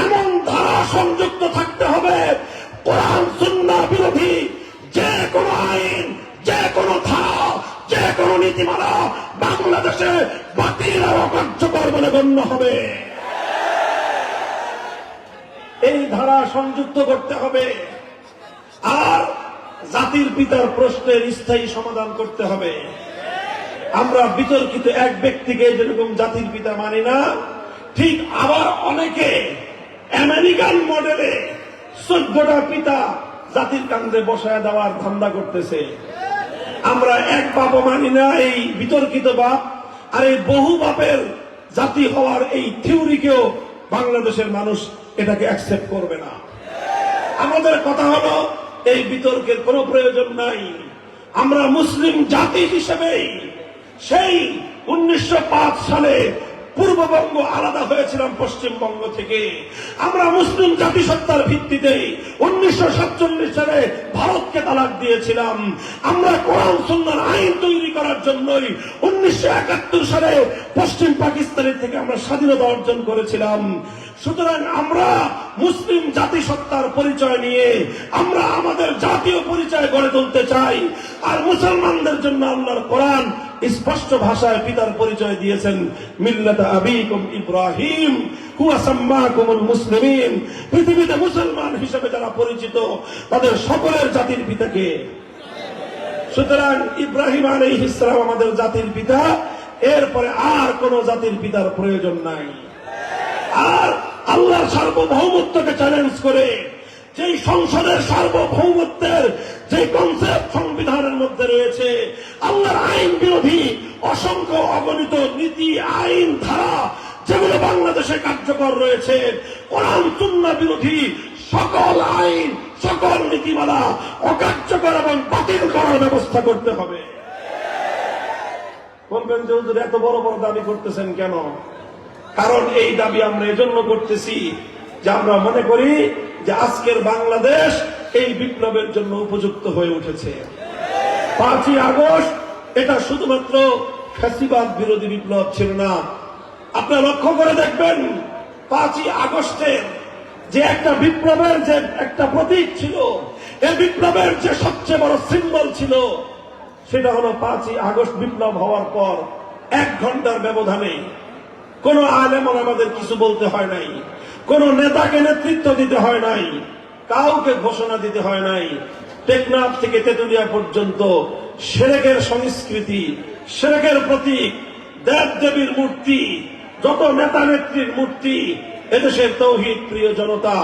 এমন ধারা সংযুক্ত থাকতে হবে, কোরআন সুন্নাহ বিরোধী যে কোনো আইন, যে কোনো ধারা, যে কোনো নীতিমালা বাংলাদেশে বাতিল আর অকার্যকর বলে গণ্য হবে। এই ধারা সংযুক্ত করতে হবে। আর জাতির পিতার প্রশ্নের স্থায়ী সমাধান করতে হবে। আমরা বিতর্কিত এক ব্যক্তিকে যেরকম জাতির পিতা মানি না, ঠিক আবার অনেকে আমেরিকান মডেলে 14টা পিতা জাতির কান্দে বসায় দেওয়ার ধান্দা করতেছে। আমরা এক বাবা মানি না, এই বিতর্কিত বাপ। আর এই বহু বাপের জাতি হওয়ার এই থিওরিকেও বাংলাদেশের মানুষ এটাকে অ্যাকসেপ্ট করবে না। আমাদের কথা হলো এই বিতর্কের কোনো প্রয়োজন নাই। আমরা মুসলিম জাতি হিসেবেই সেই 1905 সালে পূর্ববঙ্গ আলাদা হয়েছিলাম পশ্চিমবঙ্গ থেকে। আমরা মুসলিম জাতিসত্তার ভিত্তিতে 1947 সালে ভারতকে তালাক দিয়েছিলাম। আমরা কোরআন সুন্নাহর আইন তৈরি করার জন্যই 1971 সালে পশ্চিম পাকিস্তানের থেকে আমরা স্বাধীনতা অর্জন করেছিলাম। সুতরাং আমরা মুসলিম জাতিসত্তার পরিচয় নিয়ে আমরা আমাদের জাতীয় পরিচয় গড়ে তুলতে চাই। আর মুসলমানদের জন্য আল্লাহর কোরআন স্পষ্ট ভাষায় পিতার পরিচয় দিয়েছেন, মিল্লাতা আবিকুম ইব্রাহিম। হুয়া সাম্মাকুমুল মুসলিমিন, পৃথিবীতে মুসলমান হিসেবে যারা পরিচিত তাদের সকলের জাতির পিতাকে। সুতরাং ইব্রাহিম আলাইহিস সালাম আমাদের জাতির পিতা, এরপরে আর কোন জাতির পিতার প্রয়োজন নাই। আর আল্লাহর সার্বভৌমত্বকে চ্যালেঞ্জ করে যেই সংসদের সার্বভৌমত্বের যে কনসেপ্ট সংবিধানের মধ্যে রয়েছে, আল্লাহর আইন বিরোধী অসংখ্য অগণিত নীতি, আইন, ধারা যেগুলো বাংলাদেশে কার্যকর রয়েছে, কোরআন সুন্নাহ বিরোধী সকল আইন, সকল নীতিমালা অকার্যকর এবং বাতিল করার ব্যবস্থা করতে হবে। বলবেন যে হুজুর এত বড় বড় দাবি করতেছেন কেন? কারণ এই দাবি আমরা এজন্য করতেছি যে আমরা মনে করি যে আজকের বাংলাদেশ এই বিপ্লবের জন্য উপযুক্ত হয়ে উঠেছে। 5ই আগস্ট এটা শুধুমাত্র ফ্যাসিবাদ বিরোধী বিপ্লব ছিল না। আপনারা লক্ষ্য করে দেখবেন 5ই আগস্টের যে একটা বিপ্লবের যে একটা প্রতীক ছিল, এই বিপ্লবের যে সবচেয়ে বড় সিম্বল ছিল, সেটা হলো 5ই আগস্ট বিপ্লব হওয়ার পর 1 ঘন্টার ব্যবধানে কোন আলেম আমাদের কিছু বলতে হয় নাই, কোন নেতাকে নেতৃত্ব দিতে হয় নাই, কাউকে ঘোষণা দিতে হয় নাই। টেকনাফ থেকে তেতুলিয়া পর্যন্ত শিরকের সংস্কৃতি, শিরকের প্রতীক, দেব দেবীর মূর্তি, যত নেতা নেত্রীর মূর্তি, এদেশের তৌহিদ প্রিয় জনতা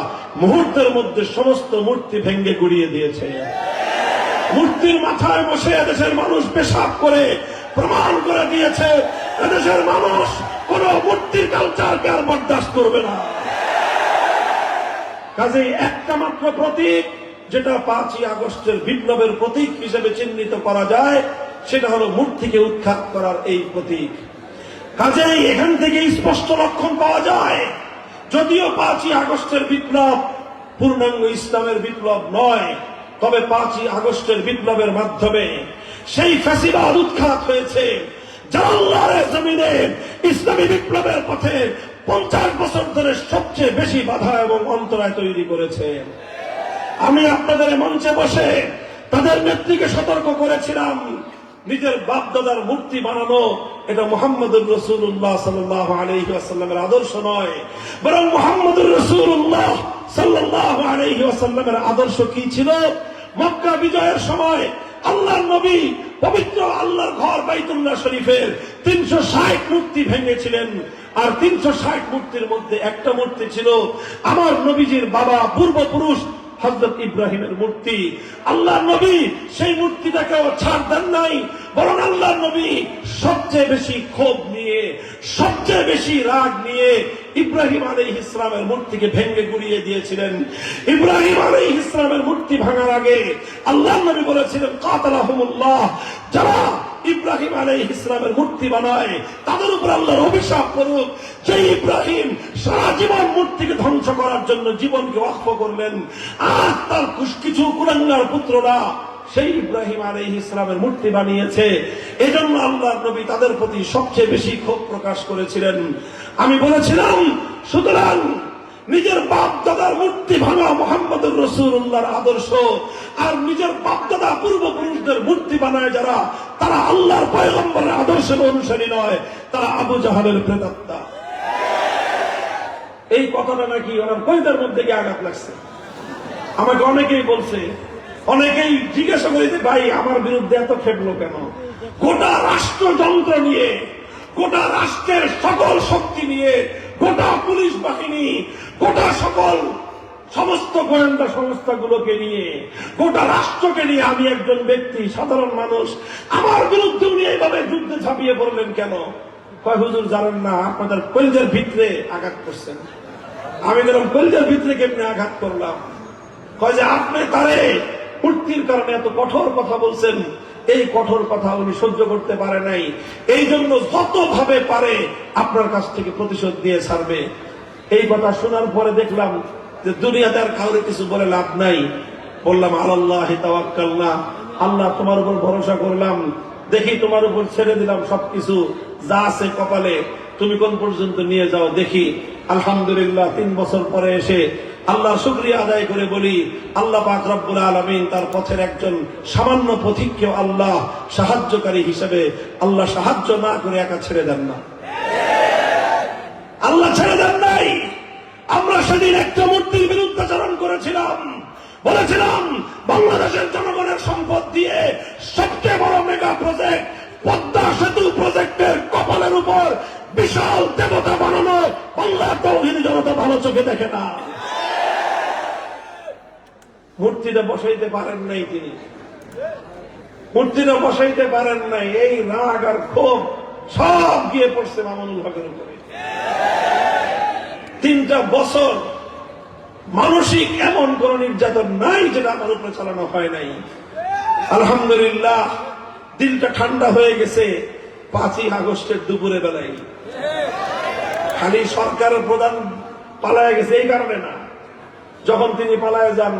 মুহূর্তের মধ্যে সমস্ত মূর্তি ভেঙ্গে গুড়িয়ে দিয়েছে। মূর্তির মাথায় বসে এদেশের মানুষ পেশাব করে প্রমাণ করে দিয়েছে এদেশের মানুষ কোন মূর্তির কালচারকে আর বরদাস্ত করবে না। কাজেই একটা মাত্র প্রতীক যেটা 5ই আগস্টের বিপ্লবের প্রতীক হিসেবে চিহ্নিত করা যায়, সেটা হলো মূর্তিকে উৎখাত করার এই প্রতীক। কাজেই এখান থেকে স্পষ্ট লক্ষণ পাওয়া যায়, যদিও 5ই আগস্টের বিপ্লব পূর্ণাঙ্গ ইসলামের বিপ্লব নয়, তবে 5ই আগস্টের বিপ্লবের মাধ্যমে সেই ফ্যাসিবাদ উৎখাত হয়েছে যারা আল্লাহর জমিনে ইসলামী বিপ্লবের পথে 50 বছর ধরে সবচেয়ে বেশি বাধা এবং অন্তরায় তৈরি করেছে। আমি আপনাদের মঞ্চে বসে তাদের নেত্রীকে সতর্ক করেছিলাম, নিজের বাপদাদার মূর্তি বানানো এটা মুহাম্মদুর রাসূলুল্লাহ সাল্লাল্লাহু আলাইহি ওয়াসাল্লামের আদর্শ নয়, বরং মুহাম্মদুর রাসূলুল্লাহ সাল্লাল্লাহু আলাইহি ওয়াসাল্লামের আদর্শ কি ছিল? মক্কা বিজয়ের সময় আল্লাহর নবী পবিত্র আল্লাহর ঘর বাইতুল্লাহ শরীফের 360 মূর্তি ভেঙেছিলেন। আর 360 মূর্তির মধ্যে একটা মূর্তি ছিল আমার নবীজির বাবা পূর্বপুরুষ হযরত ইব্রাহিমের মূর্তি। আল্লাহর নবী সেই মূর্তিটাকেও ছাড় দেন নাই, বরং আল্লাহর নবী সবচেয়ে বেশি ক্ষোভ নিয়ে, সবচেয়ে বেশি রাগ নিয়ে ইব্রাহিম আলাইহিস সালামের মূর্তিকে ভেঙে গুড়িয়ে দিয়েছিলেন। ইব্রাহিম আলাইহিস সালামের মূর্তি ভাঙার আগে আল্লাহর নবী বলেছিলেন, কাতালাহুমুল্লাহ, যারা ইব্রাহিম আলাইহিস সালামের মূর্তি বানায় তাদের উপর আল্লাহর অভিশাপ করুক। যে ইব্রাহিম সারা জীবন মূর্তিকে ধ্বংস করার জন্য জীবনকে ওয়াকফ করলেন, আর তার কিছু কুলাঙ্গার পুত্ররা সেই ইব্রাহিম আলাইহিস সালামের মূর্তি বানিয়েছে, এজন্য আল্লাহর নবী তাদের প্রতি সবচেয়ে বেশি ক্ষোভ প্রকাশ করেছিলেন। আমি বলেছিলাম, সুতরাং নিজের বাপ দাদার মূর্তি ভাঙা মুহাম্মদুর রাসূলুল্লাহর আদর্শ, আর নিজের বাপ দাদা পূর্বপুরুষদের মূর্তি বানায় যারা, তারা আল্লাহর পয়গম্বরের আদর্শের অনুসারী নয়, তারা আবু জাহালের প্রেতাত্মা। এই কথাটা নাকি ওনার কলিজার মধ্যে গিয়ে আঘাত লাগছে। আমাকে অনেকেই বলছে, অনেকেই জিজ্ঞাসা করে যে ভাই আমার বিরুদ্ধে এত খেপলো কেন? গোটা রাষ্ট্রযন্ত্র নিয়ে, গোটা রাষ্ট্রের সকল শক্তি নিয়ে, গোটা পুলিশ বাহিনী, গোটা সমস্ত গোয়েন্দা সংস্থাগুলোকে নিয়ে, গোটা রাষ্ট্রকে নিয়ে আমি একজন ব্যক্তি, সাধারণ মানুষ, আমার বিরুদ্ধে উনি এইভাবে যুদ্ধে ঝাঁপিয়ে পড়লেন কেন? কয় হুজুর জানেন না, আপনাদের কলিজার ভিতরে আঘাত করছেন। আমি বললাম, কলিজার ভিতরে কেমনে আঘাত করলাম? কয় যে আপনি তারে মূর্তির কারণে এত কঠোর কথা বলছেন, এই কঠোর কথা উনি সহ্য করতে পারে নাই, এই জন্য যতভাবে পারে আপনার কাছ থেকে প্রতিশোধ দিয়ে ছাড়বে। এই কথা শোনার পরে দেখলাম যে দুনিয়াতে আর কাউরে কিছু বলে লাভ নাই। বললাম, আলাল্লাহি তাওয়াক্কালনা, আল্লাহ তোমার উপর ভরসা করলাম, দেখি তোমার উপর ছেড়ে দিলাম সবকিছু, যা আছে কপালে তুমি কোন পর্যন্ত নিয়ে যাও দেখি। আলহামদুলিল্লাহ 3 বছর পরে এসে আল্লাহর শুকরিয়া আদায় করে বলি, আল্লাহ পাক রব্বুল আলামিন তার পথের একজন সামান্য পথিককে আল্লাহ সাহায্যকারী হিসেবে আল্লাহ সাহায্য না করে একা ছেড়ে দেন না। আল্লাহ ছেড়ে দেন নাই। আমরা সেদিন একটা মূর্তির বিরুদ্ধাচরণ করেছিলাম, বলেছিলাম বাংলাদেশের জনগণের সম্পদ দিয়ে সবচেয়ে বড় মেগা প্রজেক্ট পদ্মা সেতু প্রজেক্টের কপালের উপর বিশাল দেবতা বানানো বাংলার তৌহিদি জনতা ভালো চোখে দেখে না। মূর্তিটা বসাইতে পারেন নাই তিনি, মূর্তিটা বসাইতে পারেন নাই। এই রাগ আর ক্ষোভ সব গিয়ে পড়ছে মামুনুল হকের উপরে। 3টা বছর মানসিক এমন কোন নির্যাতন নাই যেটা আমার উপরে চালানো হয় নাই। আলহামদুলিল্লাহ দিলটা ঠান্ডা হয়ে গেছে 5ই আগস্টের দুপুরে বেলায়। খালি সরকারের প্রধান পালায় গেছে এই কারণে না, যখন তিনি পালায় যান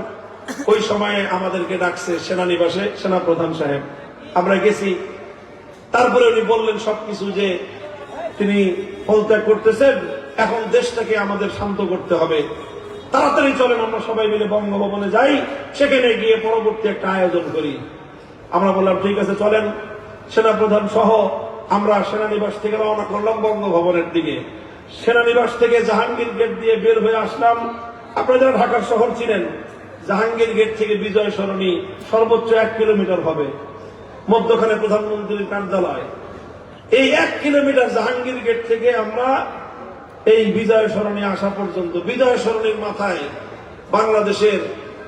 ওই সময়ে আমাদেরকে ডাকছে সেনানিবাসে সেনা প্রধান সাহেব, আমরা গেছি। তারপরে উনি বললেন সবকিছু যে তিনি পদত্যাগ করতেছেন, এখন দেশটাকে আমাদের শান্ত করতে হবে, তাড়াতাড়ি চলেন আমরা সবাই মিলে বঙ্গভবনে যাই, সেখানে গিয়ে পরবর্তী একটা আয়োজন করি। আমরা বললাম ঠিক আছে চলেন। সেনাপ্রধান সহ আমরা সেনানিবাস থেকে রওনা করলাম বঙ্গভবনের দিকে। সেনানিবাস থেকে জাহাঙ্গীর গেট দিয়ে বের হয়ে আসলাম। আপনারা যারা ঢাকার শহর ছিলেন, জাহাঙ্গীর গেট থেকে বিজয় সরণি সর্বোচ্চ 1 কিলোমিটার হবে, মধ্যখানে প্রধানমন্ত্রীর কার্যালয়। এই 1 কিলোমিটার জাহাঙ্গীর গেট থেকে আমরা এই বিজয় সরণি আসা পর্যন্ত, বিজয় সরণির মাথায় বাংলাদেশের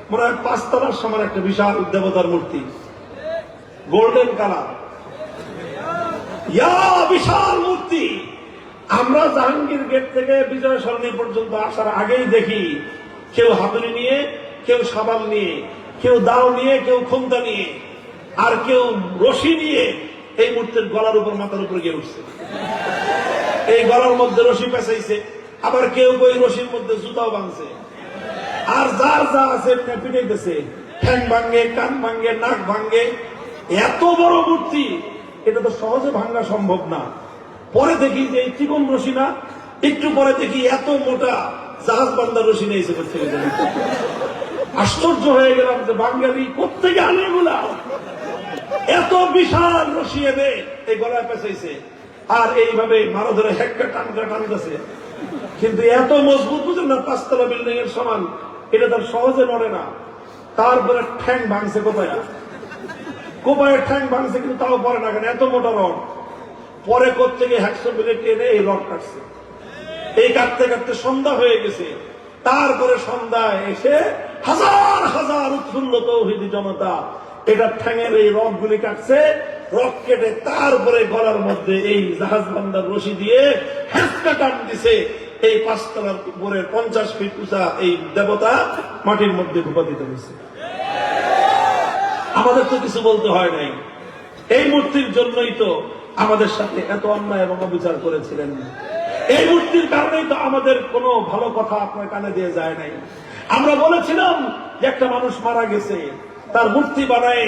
মনে হয় 5 তলার সমান একটা বিশাল দেবতার মূর্তি, গোল্ডেন কালার, বিশাল মূর্তি। আমরা জাহাঙ্গীর গেট থেকে বিজয় সরণি পর্যন্ত আসার আগেই দেখি কেউ হাতুড়ি নিয়ে, কেউ সাবাল নিয়ে, কেউ দাও নিয়ে, কেউ খোন্তা নিয়ে, আর কেউ রশি নিয়ে এই মূর্তির গলার উপর মাথার উপর গিয়ে উঠছে। এই গলার মধ্যে রশি পেঁচাইছে, আবার কেউ ওই রশির মধ্যে জুতাও ভাঙছে, আর যার যা আছে পিটাইতেছে, ঠ্যাং ভাঙ্গে, কান ভাঙ্গে, নাক ভাঙ্গে। এত বড় মূর্তি, এটা তো সহজে ভাঙ্গা সম্ভব না। পরে দেখি যে এই চিকন রশি না, একটু পরে দেখি এত মোটা জাহাজ বান্দার রশি নিয়েছে। আশ্চর্য হয়ে গেলাম যে বাঙালি কোত্থেকে আনে এগুলা, এত বিশাল রশি এনে এই গলায় পেঁচাইছে, আর এইভাবে মারো ধরে হেক্কা টানতেছে। কিন্তু এত মজবুত, বুঝলেন না, 5 তলা বিল্ডিং এর সমান, এটা তার সহজে নড়ে না। তারপরে ঠ্যাং ভাঙছে কোপায় ঠ্যাং ভাঙছে, কিন্তু তাও পরে না, কেন এত মোটা রড। পরে কোত্থেকে 100 মিনিট এনে এই রড কাটছে। এই কাটতে কাটতে সন্ধ্যা হয়ে গেছে। তারপরে সন্ধ্যায় এসে হাজার হাজার উৎফুল্ল তৌহিদি জনতা এটা ঠ্যাঙের এই রড গুলি কাটছে, রড কেটে তারপরে গলার মধ্যে এই জাহাজ বান্দার রশি দিয়ে হেঁচকা টান দিছে। এই 5 তলার উপরে 50 ফিট উঁচা এই দেবতা মাটির মধ্যে ভূপাতিত হয়েছে। আমাদের তো কিছু বলতে হয় নাই। এই মূর্তির জন্যই তো আমাদের সাথে এত অন্যায় এবং অবিচার করেছিলেন। এই মূর্তির কারণেই তো আমাদের কোনো ভালো কথা আপনার কানে দিয়ে যায় নাই। আমরা বলেছিলাম যে একটা মানুষ মারা গেছে, তার মূর্তি বানায়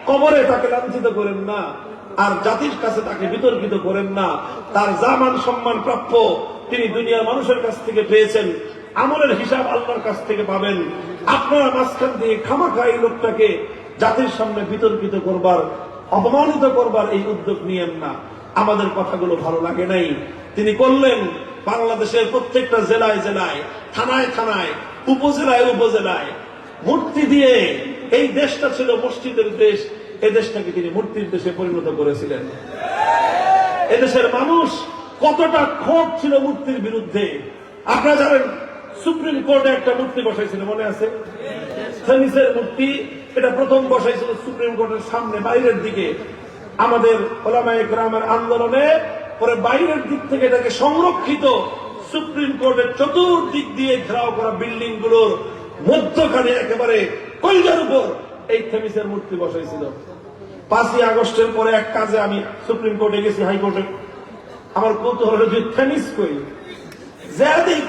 কবরে তাকে লাঞ্ছিত করেন না, আর জাতির কাছে তাকে বিতর্কিত করেন না। তার যা মান সম্মান প্রাপ্য তিনি দুনিয়ার মানুষের কাছ থেকে পেয়েছেন, আমলের হিসাব আল্লাহর কাছ থেকে পাবেন। আপনারা মাঝখান দিয়ে খামাখা এই লোকটাকে জাতির সামনে বিতর্কিত করবার, অপমানিত করবার এই উদ্যোগ নিয়েন না। আমাদের কথাগুলো ভালো লাগে নাই। তিনি করলেন বাংলাদেশের প্রত্যেকটা জেলায় জেলায়, থানায় থানায়, উপজেলায় উপজেলায় মূর্তি দিয়ে। এই দেশটা ছিল মসজিদের দেশ, এই দেশটাকে তিনি মূর্তির দেশে পরিণত করেছিলেন। এদেশের মানুষ কতটা ক্ষোভ ছিল মূর্তির বিরুদ্ধে আপনারা জানেন। সুপ্রিম কোর্টে একটা মূর্তি বসাইছিল, মনে আছে? থেমিসের মূর্তি। এটা প্রথম বসাইছিল সুপ্রিম কোর্টের সামনে বাইরের দিকে। আমাদের ওলামায়ে কেরামের আন্দোলনে পরে বাইরের দিক থেকে এটাকে সংরক্ষিত সুপ্রিম কোর্টের চতুর্দিক দিয়ে ঘেরাও করা বিল্ডিং গুলোর মধ্যখানে একেবারে কলজার উপর এই থেমিসের মূর্তি বসাইছিল। 5ই আগস্টের পরে এক কাজে আমি সুপ্রিম কোর্টে গেছি, হাইকোর্টে। আমার কৌতূহল যে থেমিস কই,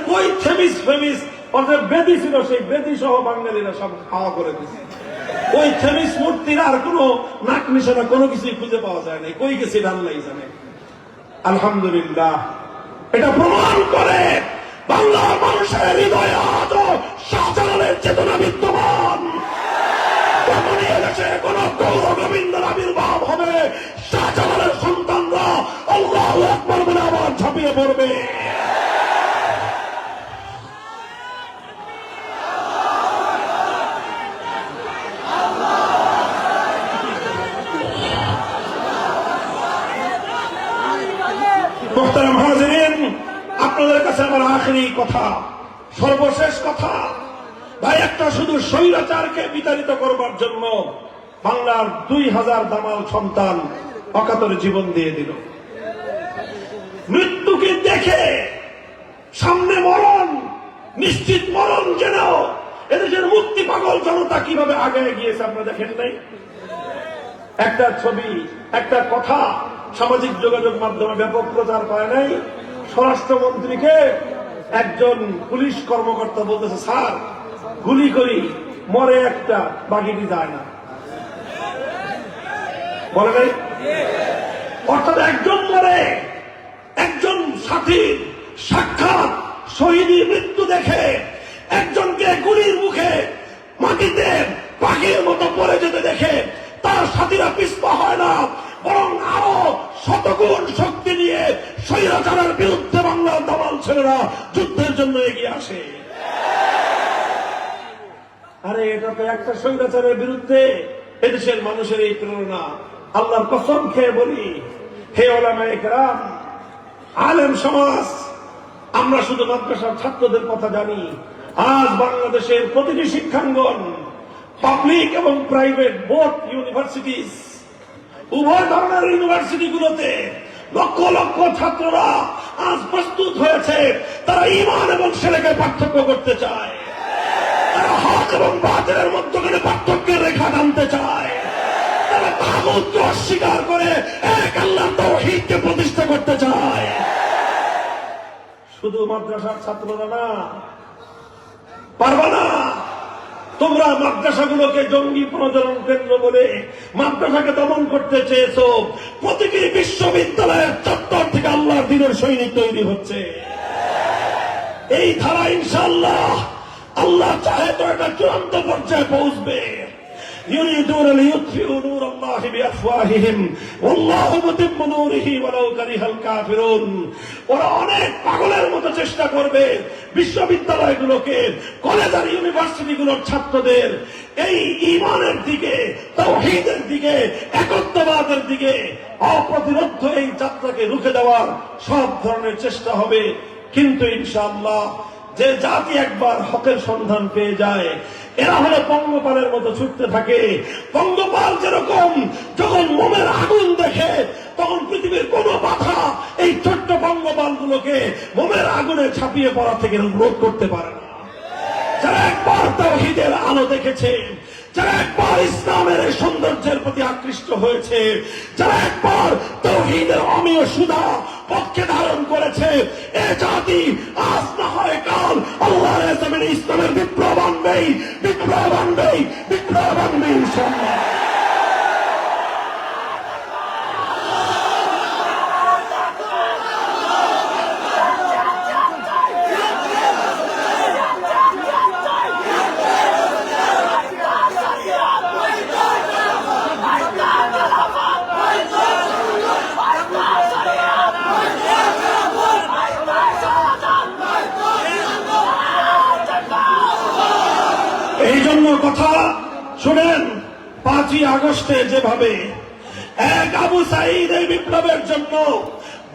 কই থেমিস ফেমিস অর্থাৎ বেদি ছিল, সেই বেদি সহ বাঙালিরা সব খাওয়া করে দিচ্ছে। ওই থেমিস মূর্তির আর কোন নাক নিশানা কোনো কিছুই খুঁজে পাওয়া যায় না, কই গেছে আল্লাহই জানে। আলহামদুলিল্লাহ, এটা প্রমাণ করে বাংলার মানুষের হৃদয়ে আজও শাহজালালের চেতনা বিদ্যমান। যখনই এদেশে কোন গৌর গোবিন্দের আবির্ভাব হবে, শাহজালালের সন্তানরা আল্লাহু আকবার বলে আবার ঝাঁপিয়ে পড়বে। আখরি কথা, সর্বশেষ কথা, ভাই একটা শুধু স্বৈরাচারকে বিতাড়িত করবার জন্য বাংলার 2000 দামাল সন্তান অকাতরে জীবন দিয়ে দিল। মৃত্যুকে দেখে সামনে মরণ, নিশ্চিত মরণ যেন এদেশের মুক্তি পাগল জনতা কিভাবে আগে গিয়েছে আপনারা দেখেন নাই? একটা ছবি, একটা কথা সামাজিক যোগাযোগ মাধ্যমে ব্যাপক প্রচার করে নাই? স্বরাষ্ট্রমন্ত্রীকে একজন পুলিশ কর্মকর্তা বলতেছে, স্যার গুলি করি মরে একটা, বাকিটি যায় না, বলে নাই? অর্থাৎ একজন মরে, একজন সাথীর সাক্ষাৎ শহীদী মৃত্যু দেখে একজনকে গুলির মুখে মাটিতে পাখির মতো পড়ে যেতে দেখে তার সাথীরা পিছপা হয় না, বরং আরো শতগুণ শক্তি নিয়ে স্বৈরাচারের বিরুদ্ধে বাংলার দামাল ছেলেরা যুদ্ধের জন্য এগিয়ে আসে। আরে এটা তো একটা স্বৈরাচারের বিরুদ্ধে এদেশের মানুষের এই প্রেরণা। আল্লাহর কসম খেয়ে বলি, হে ওলামায়ে কেরাম, আলেম সমাজ, আমরা শুধু মাদ্রাসার ছাত্রদের কথা জানি। আজ বাংলাদেশের প্রতিটি শিক্ষাঙ্গন, পাবলিক এবং প্রাইভেট বোথ ইউনিভার্সিটিজ, উভয় ধরনের ইউনিভার্সিটিগুলোতে লক্ষ লক্ষ ছাত্ররা আজ প্রস্তুত হয়েছে। তারা ঈমান এবং শিরকের পার্থক্য করতে চায়, তারা হক এবং বাতিলের মধ্যখানে পার্থক্যের রেখা টানতে চায়, তারা তাগুতকে অস্বীকার করে এক আল্লাহর তাওহীদকে প্রতিষ্ঠা করতে চায়। শুধু মাদ্রাসার ছাত্ররা না, পারবা না। তোমরা মাদ্রাসাগুলোকে জঙ্গি প্রজনন কেন্দ্র বলে মাদ্রাসাকে দমন করতে চেয়েছো। প্রতিটি বিশ্ববিদ্যালয়ের চত্বর থেকে আল্লাহর দ্বীনের সৈনিক তৈরি হচ্ছে। এই ধারা ইনশাআল্লাহ আল্লাহ চাহে তো এটা চূড়ান্ত পর্যায়ে পৌঁছবে। يريدون ليطفئوا نور الله بأفواههم والله متم نوره ولو كره الكافرون। ওরা অনেক পাগলের মতো চেষ্টা করবে বিশ্ববিদ্যালয়গুলোকে, কলেজ আর ইউনিভার্সিটিগুলোর ছাত্রদের এই ঈমানের দিকে, তাওহীদের দিকে, একত্ববাদের দিকে অপ্রতিরোধ্য এই যাত্রাকে রুখে দেওয়ার সব ধরনের চেষ্টা হবে। কিন্তু ইনশাআল্লাহ যে জাতি একবার হকের সন্ধান পেয়ে যায়, এরা হলো পঙ্গপালের মতো ছুটতে থাকে। পঙ্গপাল যেরকম যখন মোমের আগুন দেখে তখন পৃথিবীর কোন বাধা এই ছোট্ট পঙ্গপালগুলোকে মোমের আগুনে ছাপিয়ে পড়া থেকে রোধ করতে পারে না। যারা একবার তাওহীদের আলো দেখেছে, যারা একবার ইসলামের এই সৌন্দর্যের প্রতি আকৃষ্ট হয়েছে, যারা একবার তাওহীদের অমীয় সুধা পক্ষে ধারণ করেছে, এ জাতি আজ না হয় কাল আল্লাহর জমিনে ইসলামের বিপ্লব আনবেই, বিপ্লব আনবেই, বিপ্লব আনবেই ইনশাআল্লাহ। এই জন্য কথা শুনেন, 5ই আগস্টে যেভাবে এক আবু সাঈদ এই বিপ্লবের জন্য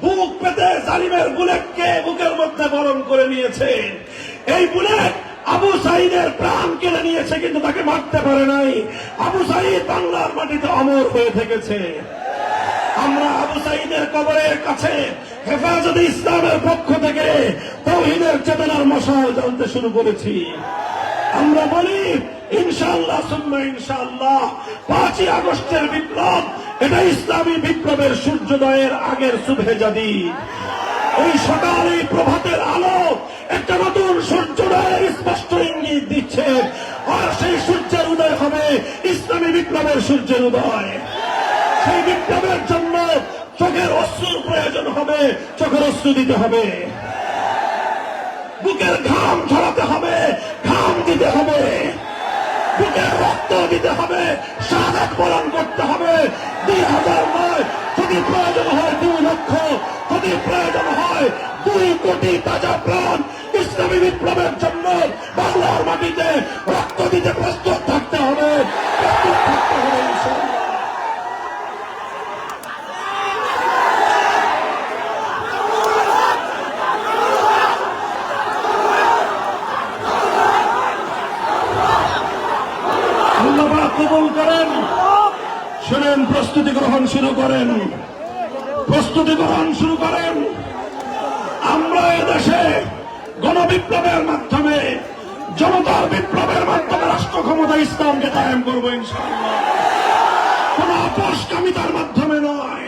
বুক পেতে জালিমের বুলেটকে বুকের মধ্যে বরণ করে নিয়েছে, এই বুলেট আবু সাঈদের প্রাণ কেড়ে নিয়েছে কিন্তু তাকে মারতে পারে নাই। আবু সাঈদ বাংলার মাটিতে অমর হয়ে থেকেছে। আমরা আবু সাঈদের কবরের কাছে হেফাজতে ইসলামের পক্ষ থেকে তাওহীদের চেতনার মশাল জ্বলতে শুরু করেছি। আমরা বলি ইনশাআল্লাহ সুম্মা ইনশাআল্লাহ 5ই আগস্টের বিপ্লব এটা ইসলামী বিপ্লবের সূর্যোদয়ের আগের সুবহে জাদি। ওই সকালে প্রভাতের আলো একটা নতুন সূর্যোদয়ের স্পষ্ট ইঙ্গিত দিচ্ছে, আর সেই সূর্যের উদয় হবে ইসলামী বিপ্লবের সূর্যের উদয়। সেই বিপ্লবের জন্য চোখের অশ্রুর প্রয়োজন হবে, চোখের অশ্রু দিতে হবে, বুকের ঘাম ঝরাতে হবে, ঘাম দিতে হবে, বুকের রক্ত দিতে হবে, শাহাদাত বরণ করতে হবে। 2000 নয়, যদি প্রয়োজন হয় 2 লক্ষ, যদি প্রয়োজন হয় 2 কোটি তাজা প্রাণ ইসলামী বিপ্লবের জন্য বাংলার মাটিতে রক্ত দিতে প্রস্তুত থাকতে হবে, প্রস্তুত থাকতে হবে ইনশাআল্লাহ। কবুল করেন। শুনেন, প্রস্তুতি গ্রহণ শুরু করেন, প্রস্তুতি গ্রহণ শুরু করেন। আমরা এদেশে গণবিপ্লবের মাধ্যমে, জনতার বিপ্লবের মাধ্যমে রাষ্ট্র ক্ষমতা ইসলামকে কায়েম করবো ইনশাআল্লাহ। কোন আপোষকামিতার মাধ্যমে নয়,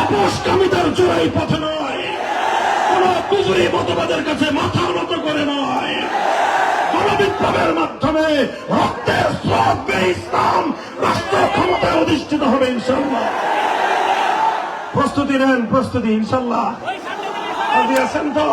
আপোষকামিতার জোড়াই পথে নয়, কোন কুজুরি মতবাদের কাছে মাথা নত করে নয়। গণবিপ্লবের মাধ্যমে রক্তের স্রোত বেয়ে ইসলাম রাষ্ট্র ক্ষমতায় অধিষ্ঠিত হবে ইনশাআল্লাহ। প্রস্তুতি নেন, প্রস্তুতি ইনশাআল্লাহ। আছেন তো?